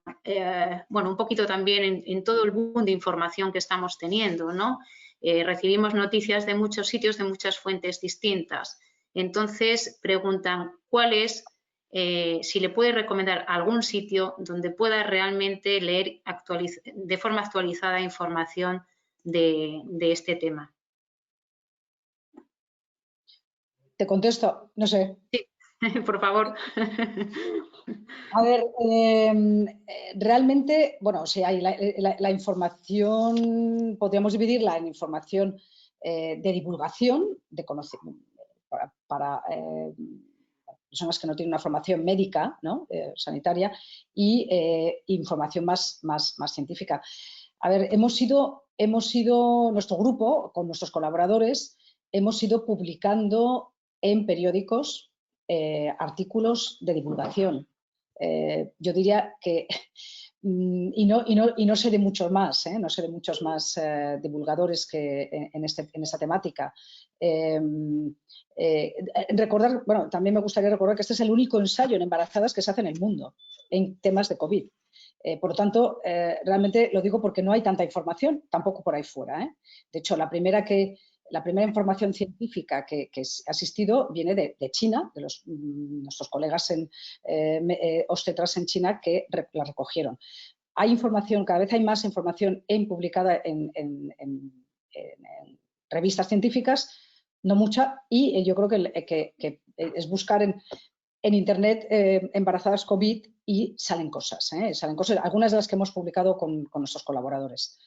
bueno, un poquito también en todo el boom de información que estamos teniendo, ¿no? Recibimos noticias de muchos sitios, de muchas fuentes distintas. Entonces, preguntan cuál es, si le puede recomendar algún sitio donde pueda realmente leer de forma actualizada información de este tema. Te contesto, no sé. Sí, por favor. A ver, realmente, bueno, sí, hay la información, podríamos dividirla en información de divulgación, de conocimiento, para personas que no tienen una formación médica, ¿no? Sanitaria, y información más científica. A ver, hemos ido, nuestro grupo, con nuestros colaboradores, hemos ido publicando en periódicos artículos de divulgación. Yo diría que, y no sé de muchos más, no sé de muchos más divulgadores que en esta temática. Recordar, bueno, también me gustaría recordar que este es el único ensayo en embarazadas que se hace en el mundo en temas de COVID. Por lo tanto, realmente lo digo porque no hay tanta información, tampoco por ahí fuera. De hecho, la primera información científica que ha existido viene de China, de nuestros colegas obstetras en China que la recogieron. Hay información, cada vez hay más información publicada en revistas científicas, no mucha, y yo creo que es buscar en Internet embarazadas COVID y salen cosas, algunas de las que hemos publicado con nuestros colaboradores.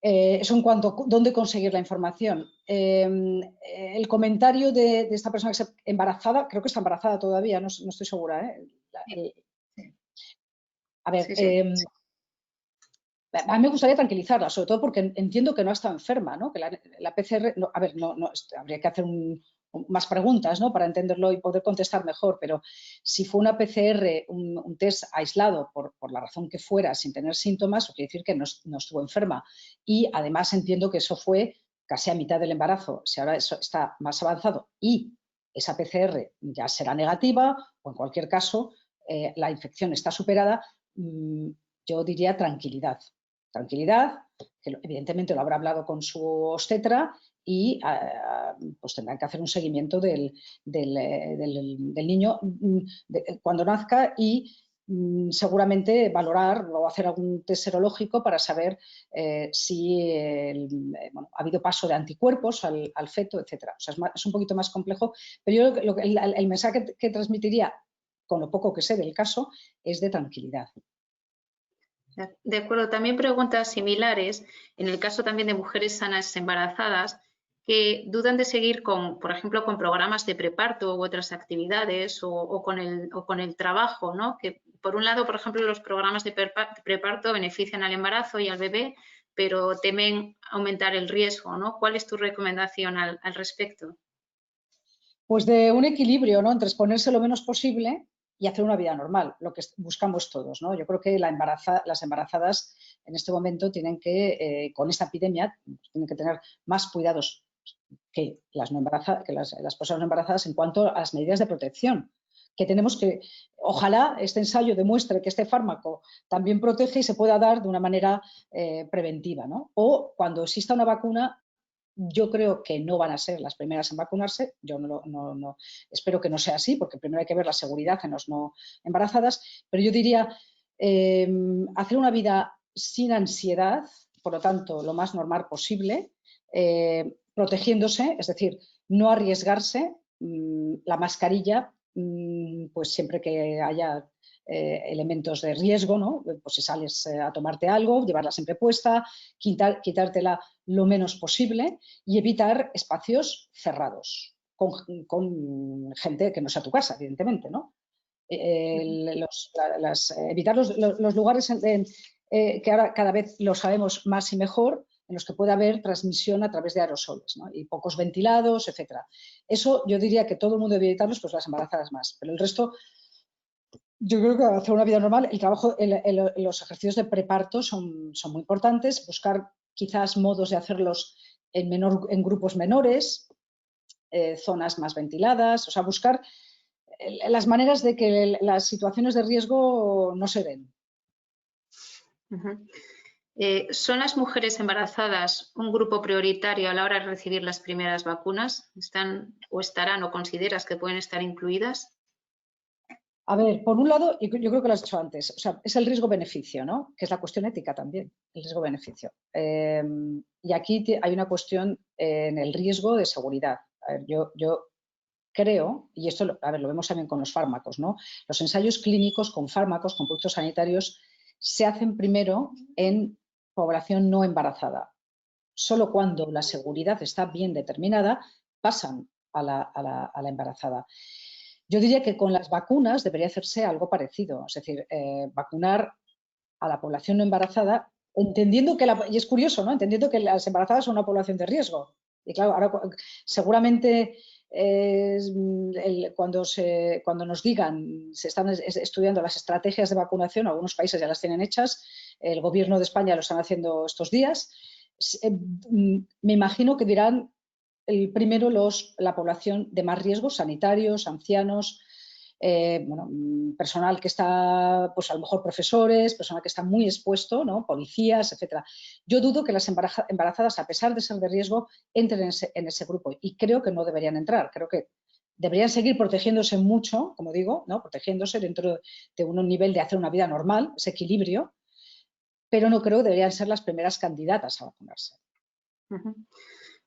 Eso en cuanto a dónde conseguir la información. El comentario de esta persona que está embarazada, creo que está embarazada todavía, no estoy segura. A ver, sí. A mí me gustaría tranquilizarla, sobre todo porque entiendo que no está enferma, ¿no? Que la PCR, no, a ver, no, habría que hacer más preguntas, ¿no? Para entenderlo y poder contestar mejor, pero si fue una PCR, un test aislado por la razón que fuera, sin tener síntomas, quiere decir que no estuvo enferma. Y además entiendo que eso fue casi a mitad del embarazo. Si ahora eso está más avanzado y esa PCR ya será negativa o en cualquier caso la infección está superada, yo diría tranquilidad. Tranquilidad, que evidentemente lo habrá hablado con su obstetra y pues tendrán que hacer un seguimiento del niño cuando nazca y seguramente valorar o hacer algún test serológico para saber si ha habido paso de anticuerpos al feto, etc. O sea, es un poquito más complejo, pero yo el mensaje que transmitiría, con lo poco que sé del caso, es de tranquilidad. De acuerdo, también preguntas similares, en el caso también de mujeres sanas embarazadas, que dudan de seguir con, por ejemplo, con programas de preparto u otras actividades o con el trabajo, ¿no? Que por un lado, por ejemplo, los programas de preparto benefician al embarazo y al bebé, pero temen aumentar el riesgo, ¿no? ¿Cuál es tu recomendación al respecto? Pues de un equilibrio, ¿no? Entre exponerse lo menos posible y hacer una vida normal, lo que buscamos todos, ¿no? Yo creo que las embarazadas en este momento tienen que, con esta epidemia, tienen que tener más cuidados que las personas no embarazadas en cuanto a las medidas de protección. Que tenemos que, ojalá este ensayo demuestre que este fármaco también protege y se pueda dar de una manera preventiva, ¿no? O cuando exista una vacuna, yo creo que no van a ser las primeras en vacunarse, yo no, espero que no sea así, porque primero hay que ver la seguridad en los no embarazadas, pero yo diría hacer una vida sin ansiedad, por lo tanto, lo más normal posible, protegiéndose, es decir, no arriesgarse, la mascarilla, pues siempre que haya elementos de riesgo, ¿no? Pues si sales a tomarte algo, llevarla siempre puesta, quitártela lo menos posible y evitar espacios cerrados con gente que no sea tu casa, evidentemente, ¿no? Evitar los lugares que ahora cada vez lo sabemos más y mejor, en los que puede haber transmisión a través de aerosoles, ¿no? Y pocos ventilados, etcétera. Eso yo diría que todo el mundo debe evitarlos, pues las embarazadas más, pero el resto yo creo que hacer una vida normal, el trabajo, los ejercicios de preparto son muy importantes, buscar quizás modos de hacerlos en grupos menores, zonas más ventiladas, o sea, buscar las maneras de que las situaciones de riesgo no se den. ¿Son las mujeres embarazadas un grupo prioritario a la hora de recibir las primeras vacunas? ¿Están o estarán o consideras que pueden estar incluidas? A ver, por un lado, yo creo que lo has dicho antes, o sea, es el riesgo-beneficio, ¿no? Que es la cuestión ética también, el riesgo-beneficio. Y aquí hay una cuestión en el riesgo de seguridad. A ver, yo creo, y esto a ver, lo vemos también con los fármacos, ¿no? Los ensayos clínicos con fármacos, con productos sanitarios, se hacen primero en población no embarazada. Solo cuando la seguridad está bien determinada pasan a la embarazada. Yo diría que con las vacunas debería hacerse algo parecido, es decir, vacunar a la población no embarazada, entendiendo que, y es curioso, ¿no? Entendiendo que las embarazadas son una población de riesgo. Y claro, ahora seguramente cuando nos digan, se están estudiando las estrategias de vacunación, algunos países ya las tienen hechas, el gobierno de España lo están haciendo estos días, me imagino que dirán primero la población de más riesgo, sanitarios, ancianos, personal que está, pues a lo mejor profesores, personal que está muy expuesto, ¿no? Policías, etcétera. Yo dudo que las embarazadas, a pesar de ser de riesgo, entren en ese grupo y creo que no deberían entrar. Creo que deberían seguir protegiéndose mucho, como digo, ¿no? Protegiéndose dentro de un nivel de hacer una vida normal, ese equilibrio, pero no creo que deberían ser las primeras candidatas a vacunarse.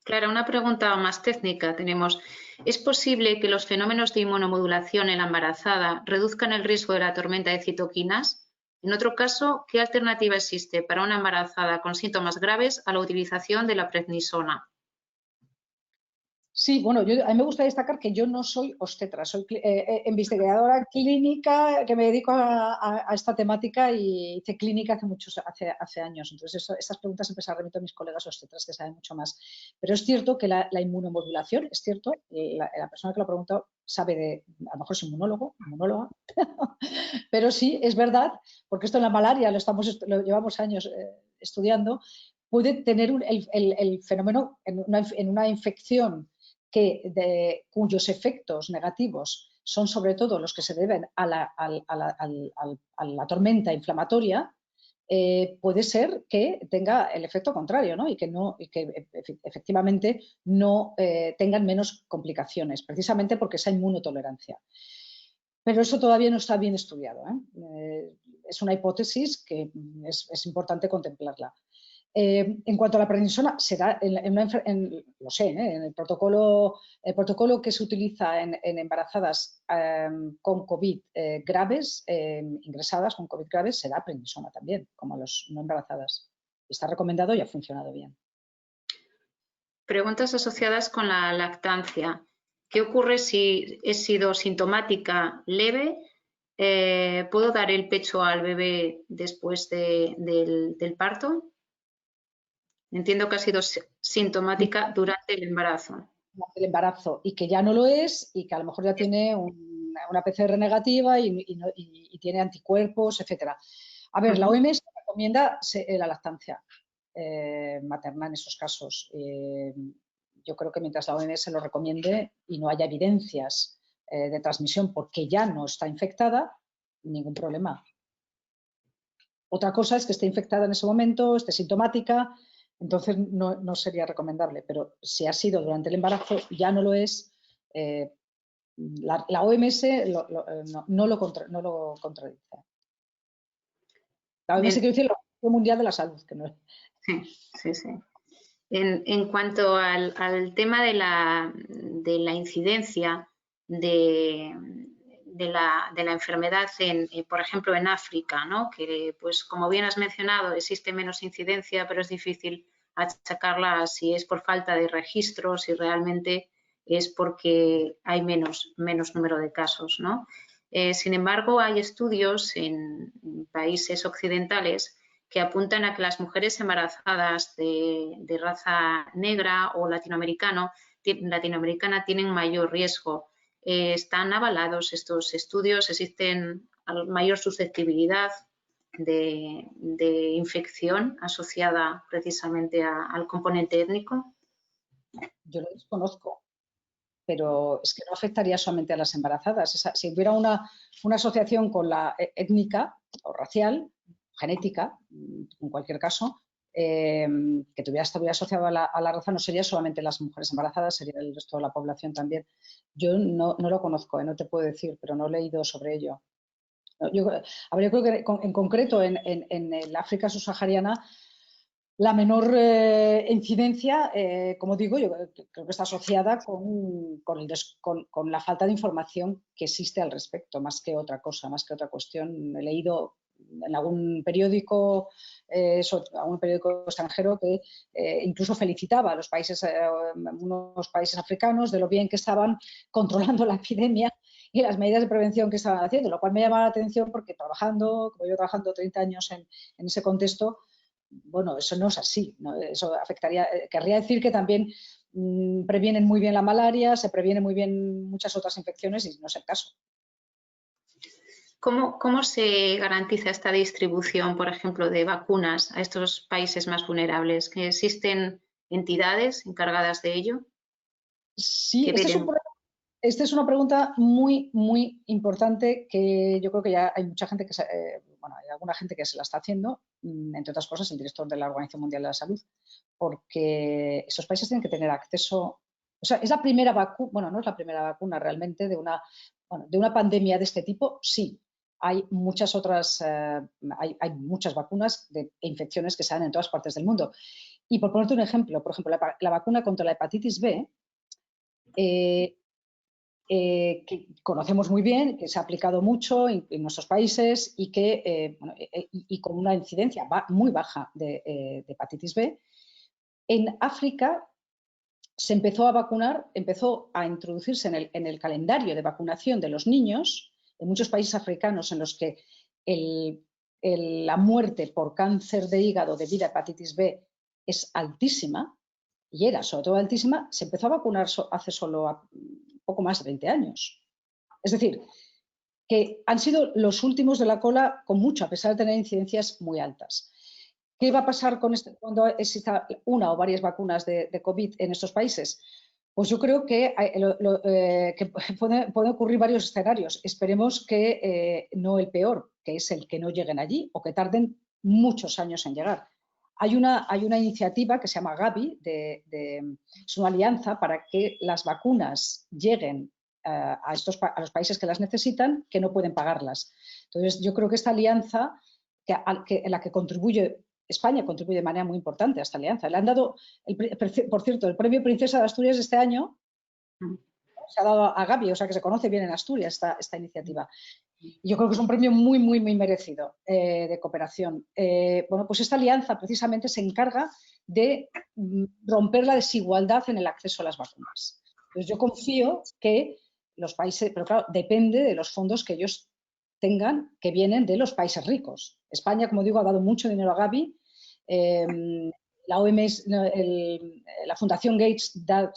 Clara, una pregunta más técnica tenemos. ¿Es posible que los fenómenos de inmunomodulación en la embarazada reduzcan el riesgo de la tormenta de citoquinas? En otro caso, ¿qué alternativa existe para una embarazada con síntomas graves a la utilización de la prednisona? Sí, bueno, a mí me gusta destacar que yo no soy obstetra, soy investigadora clínica que me dedico a esta temática y hice clínica hace años. Entonces, estas preguntas siempre se las remito a mis colegas obstetras que saben mucho más. Pero es cierto que la inmunomodulación, es cierto, la persona que lo ha preguntado sabe a lo mejor es inmunóloga, pero sí, es verdad, porque esto en la malaria lo llevamos años estudiando, puede tener el fenómeno en una infección cuyos efectos negativos son sobre todo los que se deben a la tormenta inflamatoria, puede ser que tenga el efecto contrario, ¿no? y que efectivamente no tengan menos complicaciones, precisamente porque esa inmunotolerancia. Pero eso todavía no está bien estudiado, ¿eh? Es una hipótesis que es importante contemplarla. En cuanto a la prednisona, será lo sé, en el protocolo que se utiliza en embarazadas con COVID graves, ingresadas con COVID graves, será prednisona también, como los no embarazadas. Está recomendado y ha funcionado bien. Preguntas asociadas con la lactancia. ¿Qué ocurre si he sido sintomática leve? ¿Puedo dar el pecho al bebé después del parto? Entiendo que ha sido sintomática durante el embarazo. El embarazo y que ya no lo es y que a lo mejor ya tiene una PCR negativa y tiene anticuerpos, etcétera. A ver, la OMS recomienda la lactancia materna en esos casos. Yo creo que mientras la OMS lo recomiende y no haya evidencias de transmisión porque ya no está infectada, ningún problema. Otra cosa es que esté infectada en ese momento, esté sintomática, entonces no sería recomendable, pero si ha sido durante el embarazo, ya no lo es. La OMS no lo contradice. La OMS quiere decir la Organización Mundial de la Salud, que no es. Sí. En cuanto al tema de la incidencia de la enfermedad, por ejemplo, en África, ¿no? Que, pues, como bien has mencionado, existe menos incidencia, pero es difícil achacarla si es por falta de registro, si realmente es porque hay menos número de casos, ¿no? Sin embargo, hay estudios en países occidentales que apuntan a que las mujeres embarazadas de raza negra o latinoamericana tienen mayor riesgo. ¿Están avalados estos estudios? ¿Existen mayor susceptibilidad de infección asociada precisamente al componente étnico? Yo lo desconozco, pero es que no afectaría solamente a las embarazadas. Si hubiera una asociación con la étnica o racial, genética, en cualquier caso, que estuviera asociado a la raza, no sería solamente las mujeres embarazadas, sería el resto de la población también. Yo no lo conozco, no te puedo decir, pero no he leído sobre ello. Yo creo que en concreto en el África subsahariana la menor incidencia, como digo, yo creo que está asociada con la falta de información que existe al respecto, más que otra cosa, más que otra cuestión. He leído en algún periódico extranjero que incluso felicitaba a los países, unos países africanos de lo bien que estaban controlando la epidemia y las medidas de prevención que estaban haciendo, lo cual me llama la atención porque como yo trabajando 30 años en ese contexto, bueno, eso no es así, ¿no? Eso afectaría, querría decir que también previenen muy bien la malaria, se previenen muy bien muchas otras infecciones y no es el caso. ¿Cómo se garantiza esta distribución, por ejemplo, de vacunas a estos países más vulnerables? ¿Que existen entidades encargadas de ello? Sí, esta es una pregunta muy, muy importante que yo creo que ya hay mucha gente hay alguna gente que se la está haciendo, entre otras cosas el director de la Organización Mundial de la Salud, porque esos países tienen que tener acceso, o sea, es la primera vacuna, bueno, no es la primera vacuna realmente de una pandemia de este tipo, sí. Hay muchas otras, hay muchas vacunas de infecciones que se dan en todas partes del mundo. Y por ponerte un ejemplo, por ejemplo, la vacuna contra la hepatitis B, que conocemos muy bien, que se ha aplicado mucho en nuestros países y y con una incidencia muy baja de hepatitis B. En África se empezó a vacunar, empezó a introducirse en el calendario de vacunación de los niños en muchos países africanos en los que la muerte por cáncer de hígado debido a hepatitis B es altísima, y era sobre todo altísima, se empezó a vacunar hace solo poco más de 20 años. Es decir, que han sido los últimos de la cola con mucho, a pesar de tener incidencias muy altas. ¿Qué va a pasar cuando exista una o varias vacunas de COVID en estos países? Pues yo creo que pueden ocurrir varios escenarios. Esperemos que no el peor, que es el que no lleguen allí o que tarden muchos años en llegar. Hay una iniciativa que se llama Gavi, es una alianza para que las vacunas lleguen a los países que las necesitan, que no pueden pagarlas. Entonces, yo creo que esta alianza, en la que contribuye España contribuye de manera muy importante a esta alianza. Le han dado, por cierto, el premio Princesa de Asturias de este año se ha dado a Gavi, o sea que se conoce bien en Asturias esta iniciativa. Y yo creo que es un premio muy, muy, muy merecido de cooperación. Bueno, pues esta alianza precisamente se encarga de romper la desigualdad en el acceso a las vacunas. Entonces yo confío que los países, pero claro, depende de los fondos que ellos tengan, que vienen de los países ricos. España, como digo, ha dado mucho dinero a Gavi. La OMS, la Fundación Gates ha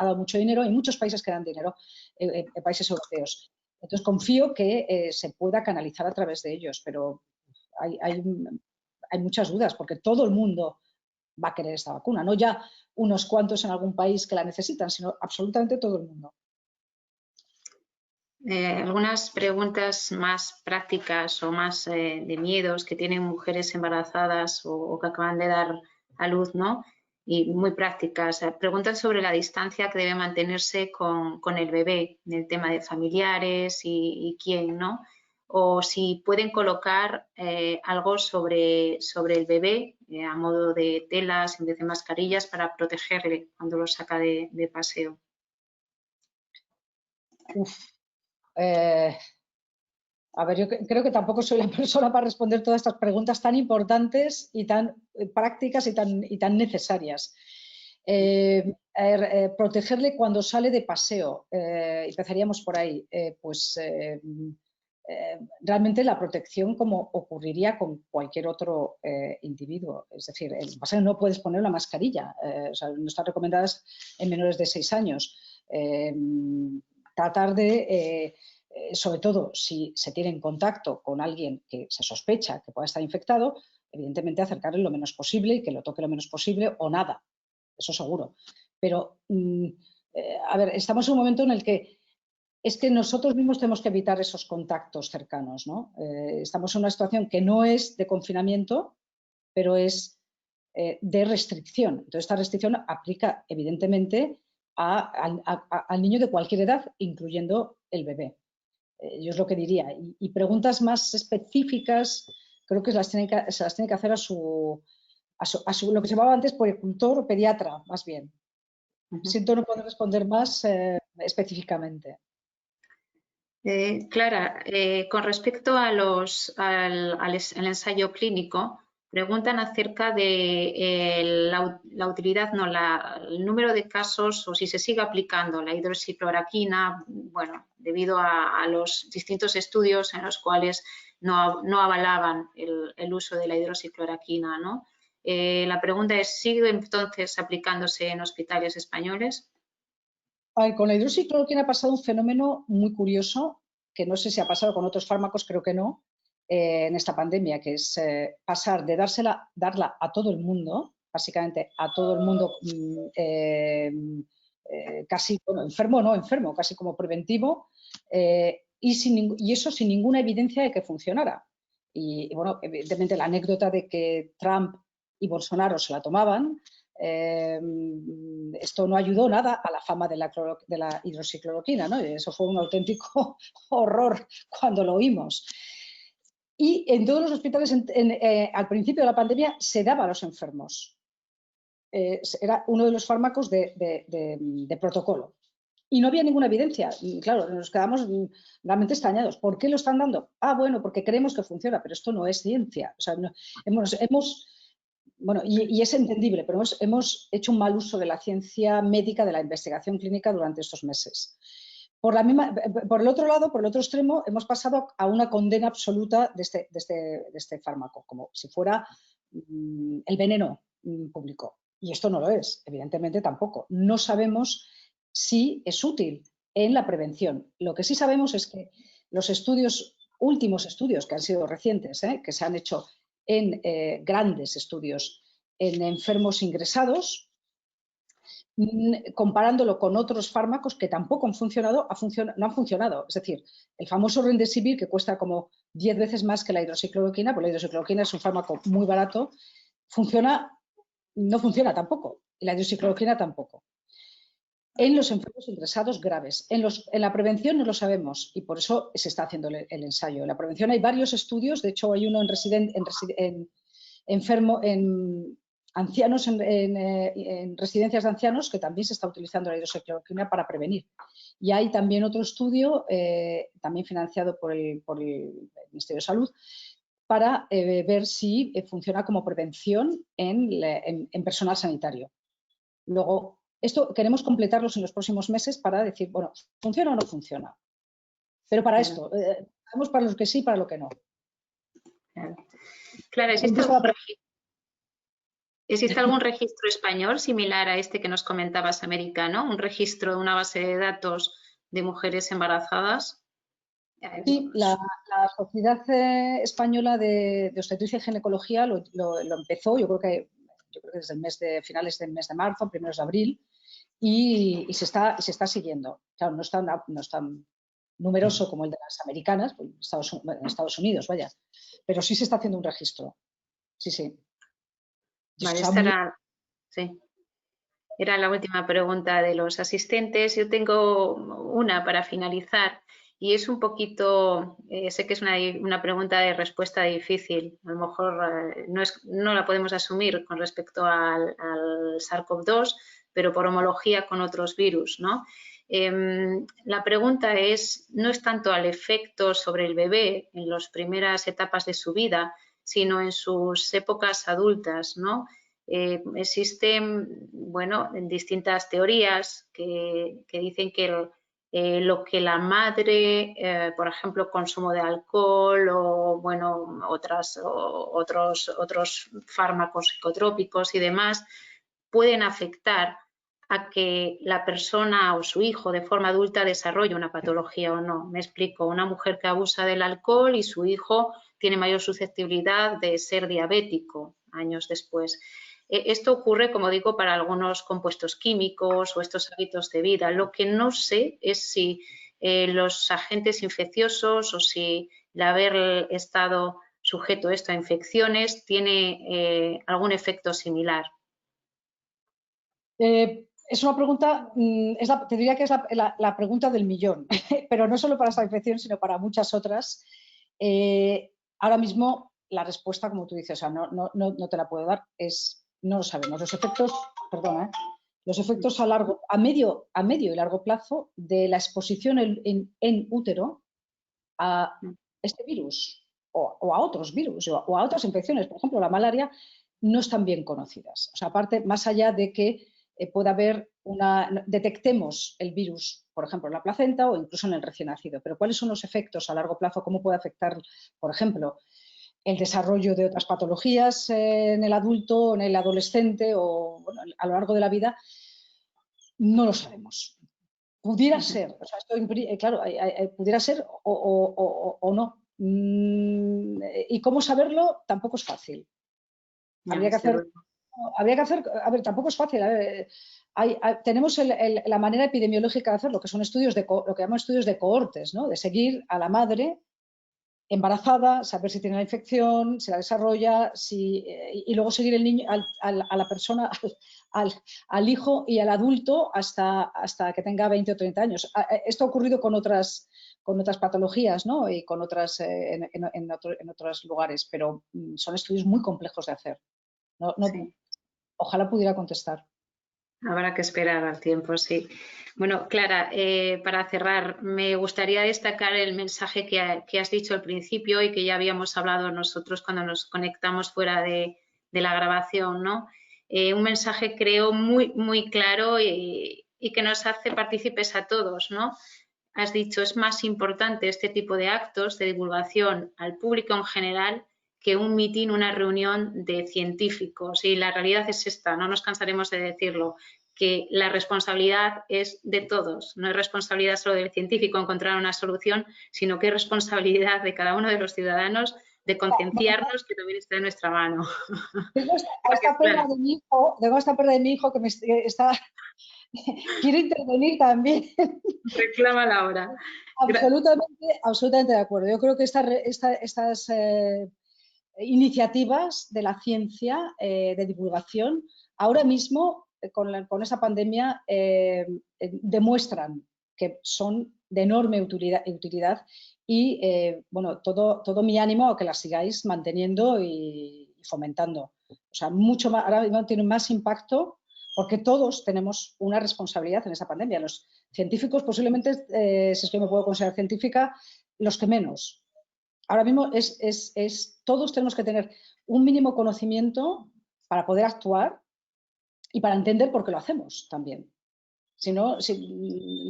dado mucho dinero y muchos países que dan dinero, países europeos. Entonces confío que se pueda canalizar a través de ellos, pero hay muchas dudas porque todo el mundo va a querer esta vacuna, no ya unos cuantos en algún país que la necesitan, sino absolutamente todo el mundo. Algunas preguntas más prácticas o más de miedos que tienen mujeres embarazadas o que acaban de dar a luz, ¿no? Y muy prácticas. Preguntas sobre la distancia que debe mantenerse con el bebé, en el tema de familiares y quién, ¿no? O si pueden colocar algo sobre el bebé a modo de telas, en vez de mascarillas, para protegerle cuando lo saca de paseo. A ver, yo creo que tampoco soy la persona para responder todas estas preguntas tan importantes y tan prácticas y tan necesarias. Protegerle cuando sale de paseo, empezaríamos por ahí, realmente la protección como ocurriría con cualquier otro individuo. Es decir, el paseo no puedes poner una mascarilla, o sea, no están recomendadas en menores de 6 años. Tratar de... sobre todo si se tiene en contacto con alguien que se sospecha que pueda estar infectado, evidentemente acercarle lo menos posible y que lo toque lo menos posible o nada, eso seguro. Pero, a ver, estamos en un momento en el que es que nosotros mismos tenemos que evitar esos contactos cercanos, ¿no? Estamos en una situación que no es de confinamiento, pero es de restricción. Entonces, esta restricción aplica evidentemente al niño de cualquier edad, incluyendo el bebé. Yo es lo que diría. Y preguntas más específicas creo que se las tiene que hacer a lo que se llamaba antes puericultor o pediatra, más bien. Siento no poder responder más específicamente. Clara, con respecto a al ensayo clínico, preguntan acerca de la utilidad, no, el número de casos o si se sigue aplicando la hidroxicloroquina, bueno, debido a los distintos estudios en los cuales no avalaban el uso de la hidroxicloroquina, ¿no? La pregunta es, ¿sigue entonces aplicándose en hospitales españoles? A ver, con la hidroxicloroquina ha pasado un fenómeno muy curioso, que no sé si ha pasado con otros fármacos, creo que no, en esta pandemia, que es pasar de darla a todo el mundo, básicamente a todo el mundo, casi, bueno, enfermo o no enfermo, casi como preventivo, y eso sin ninguna evidencia de que funcionara. Y bueno, evidentemente la anécdota de que Trump y Bolsonaro se la tomaban, esto no ayudó nada a la fama de la hidroxicloroquina, ¿no? Y eso fue un auténtico horror cuando lo oímos. Y en todos los hospitales, al principio de la pandemia, se daba a los enfermos. Era uno de los fármacos de protocolo. Y no había ninguna evidencia. Y claro, nos quedamos realmente extrañados. ¿Por qué lo están dando? Ah, bueno, porque creemos que funciona, pero esto no es ciencia. O sea, bueno, y es entendible, pero hemos hecho un mal uso de la ciencia médica, de la investigación clínica durante estos meses. Por el otro lado, por el otro extremo, hemos pasado a una condena absoluta de este fármaco, como si fuera el veneno público. Y esto no lo es, evidentemente tampoco. No sabemos si es útil en la prevención. Lo que sí sabemos es que los últimos estudios que han sido recientes, que se han hecho en grandes estudios en enfermos ingresados, comparándolo con otros fármacos que tampoco han funcionado, no han funcionado. Es decir, el famoso Remdesivir, que cuesta como 10 veces más que la hidroxicloroquina, porque la hidroxicloroquina es un fármaco muy barato, no funciona tampoco, y la hidroxicloroquina tampoco. En los enfermos ingresados graves. En la prevención no lo sabemos y por eso se está haciendo el ensayo. En la prevención hay varios estudios, de hecho hay uno en ancianos, en residencias de ancianos, que también se está utilizando la hidroxicloroquina para prevenir. Y hay también otro estudio, también financiado por el Ministerio de Salud, para ver si funciona como prevención en personal sanitario. Luego, esto queremos completarlos en los próximos meses para decir, bueno, ¿funciona o no funciona? Pero para esto, sabemos para lo que sí y para lo que no. Claro, ¿existe algún registro español similar a este que nos comentabas americano? ¿Un registro de una base de datos de mujeres embarazadas? Sí, la Sociedad Española de Obstetricia y Ginecología lo empezó, yo creo que desde finales del mes de marzo, primeros de abril, y se está siguiendo. Claro, no es tan numeroso como el de las americanas, en Estados Unidos, vaya, pero sí se está haciendo un registro. Sí. Vale, era la última pregunta de los asistentes. Yo tengo una para finalizar y es un poquito, sé que es una pregunta de respuesta difícil, a lo mejor no la podemos asumir con respecto al SARS-CoV-2, pero por homología con otros virus, ¿no? La pregunta no es tanto al efecto sobre el bebé en las primeras etapas de su vida, sino en sus épocas adultas, ¿no? Existen, distintas teorías que dicen que lo que la madre, por ejemplo, consumo de alcohol o, otros fármacos psicotrópicos y demás, pueden afectar a que la persona o su hijo de forma adulta desarrolle una patología o no. Me explico, una mujer que abusa del alcohol y su hijo tiene mayor susceptibilidad de ser diabético años después. Esto ocurre, como digo, para algunos compuestos químicos o estos hábitos de vida. Lo que no sé es si los agentes infecciosos o si el haber estado sujeto a infecciones tiene algún efecto similar. Es una pregunta, te diría que es la pregunta del millón, pero no solo para esta infección, sino para muchas otras. Ahora mismo la respuesta, como tú dices, o sea, no te la puedo dar, no lo sabemos. Los efectos a medio y largo plazo de la exposición en útero a este virus o a otros virus o a otras infecciones, por ejemplo, la malaria, no están bien conocidas. O sea, aparte, más allá de que pueda haber detectemos el virus, por ejemplo, en la placenta o incluso en el recién nacido, pero ¿cuáles son los efectos a largo plazo? ¿Cómo puede afectar, por ejemplo, el desarrollo de otras patologías en el adulto, en el adolescente o a lo largo de la vida? No lo sabemos. Pudiera ser, o sea, claro, pudiera ser o no. Y cómo saberlo tampoco es fácil. Habría que hacer, a ver, tampoco es fácil. Tenemos la manera epidemiológica de hacerlo, que son estudios lo que llamamos estudios de cohortes, ¿no? De seguir a la madre embarazada, saber si tiene la infección, si la desarrolla, y luego seguir el niño, a la persona, al hijo y al adulto hasta que tenga 20 o 30 años. Esto ha ocurrido con otras patologías, ¿no? Y con otras en otros lugares, pero son estudios muy complejos de hacer. Sí. Ojalá pudiera contestar. Habrá que esperar al tiempo, sí. Bueno, Clara, para cerrar, me gustaría destacar el mensaje que has dicho al principio y que ya habíamos hablado nosotros cuando nos conectamos fuera de la grabación, ¿no? Un mensaje, creo, muy, muy claro y que nos hace partícipes a todos, ¿no? Has dicho, es más importante este tipo de actos de divulgación al público en general que un mitin, una reunión de científicos. Y la realidad es esta, no nos cansaremos de decirlo, que la responsabilidad es de todos. No es responsabilidad solo del científico encontrar una solución, sino que es responsabilidad de cada uno de los ciudadanos de concienciarnos que también está en nuestra mano. Tengo esta pena de mi hijo que me está... Quiero intervenir también. Reclama la hora. Absolutamente de acuerdo. Yo creo que estas iniciativas de la ciencia de divulgación ahora mismo con esa pandemia demuestran que son de enorme utilidad y bueno, todo mi ánimo a que las sigáis manteniendo y fomentando. O sea, mucho más, ahora mismo tiene más impacto porque todos tenemos una responsabilidad en esa pandemia. Los científicos posiblemente, si es que me puedo considerar científica, los que menos. Ahora mismo todos tenemos que tener un mínimo conocimiento para poder actuar y para entender por qué lo hacemos también. Si no,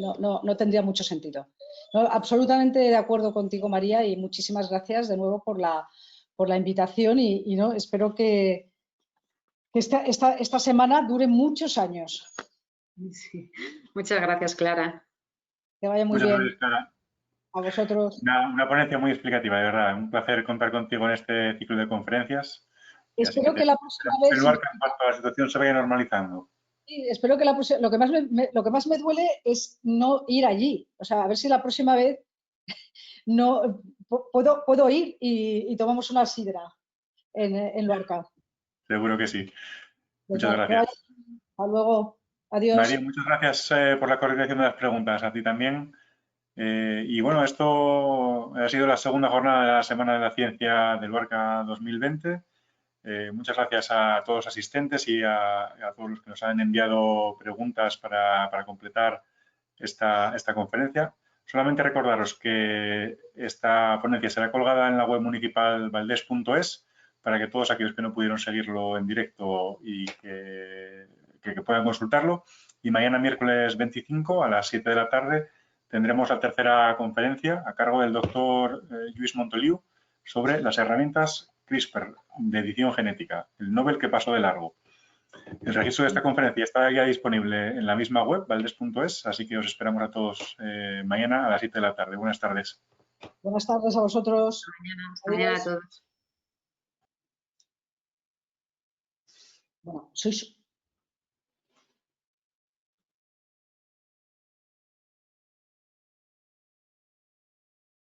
no tendría mucho sentido. No, absolutamente de acuerdo contigo, María, y muchísimas gracias de nuevo por la invitación y no, espero que esta semana dure muchos años. Sí. Muchas gracias, Clara. Que vaya muy Muchas bien. gracias, Clara. A vosotros. Una ponencia muy explicativa, de verdad. Un placer contar contigo en este ciclo de conferencias. Y así Espero que la próxima vez... en cuanto la situación se vaya normalizando. Sí, espero que lo que más me duele es no ir allí. O sea, a ver si la próxima vez no puedo ir y tomamos una sidra en Luarca. Seguro que sí. Muchas Venga, gracias. hasta luego. Adiós. María, muchas gracias por la coordinación de las preguntas. A ti también. Y bueno, esto ha sido la segunda jornada de la Semana de la Ciencia del Luarca 2020. Muchas gracias a todos los asistentes y a todos los que nos han enviado preguntas para completar esta conferencia. Solamente recordaros que esta ponencia será colgada en la web municipal valdes.es para que todos aquellos que no pudieron seguirlo en directo y que puedan consultarlo. Y mañana, miércoles 25, a las 7 de la tarde, tendremos la tercera conferencia a cargo del doctor Lluís Montoliu sobre las herramientas CRISPR de edición genética, el Nobel que pasó de largo. El registro de esta conferencia está ya disponible en la misma web, valdes.es, así que os esperamos a todos mañana a las 7 de la tarde. Buenas tardes. Buenas tardes a vosotros. Hasta mañana a todos. Bueno, sois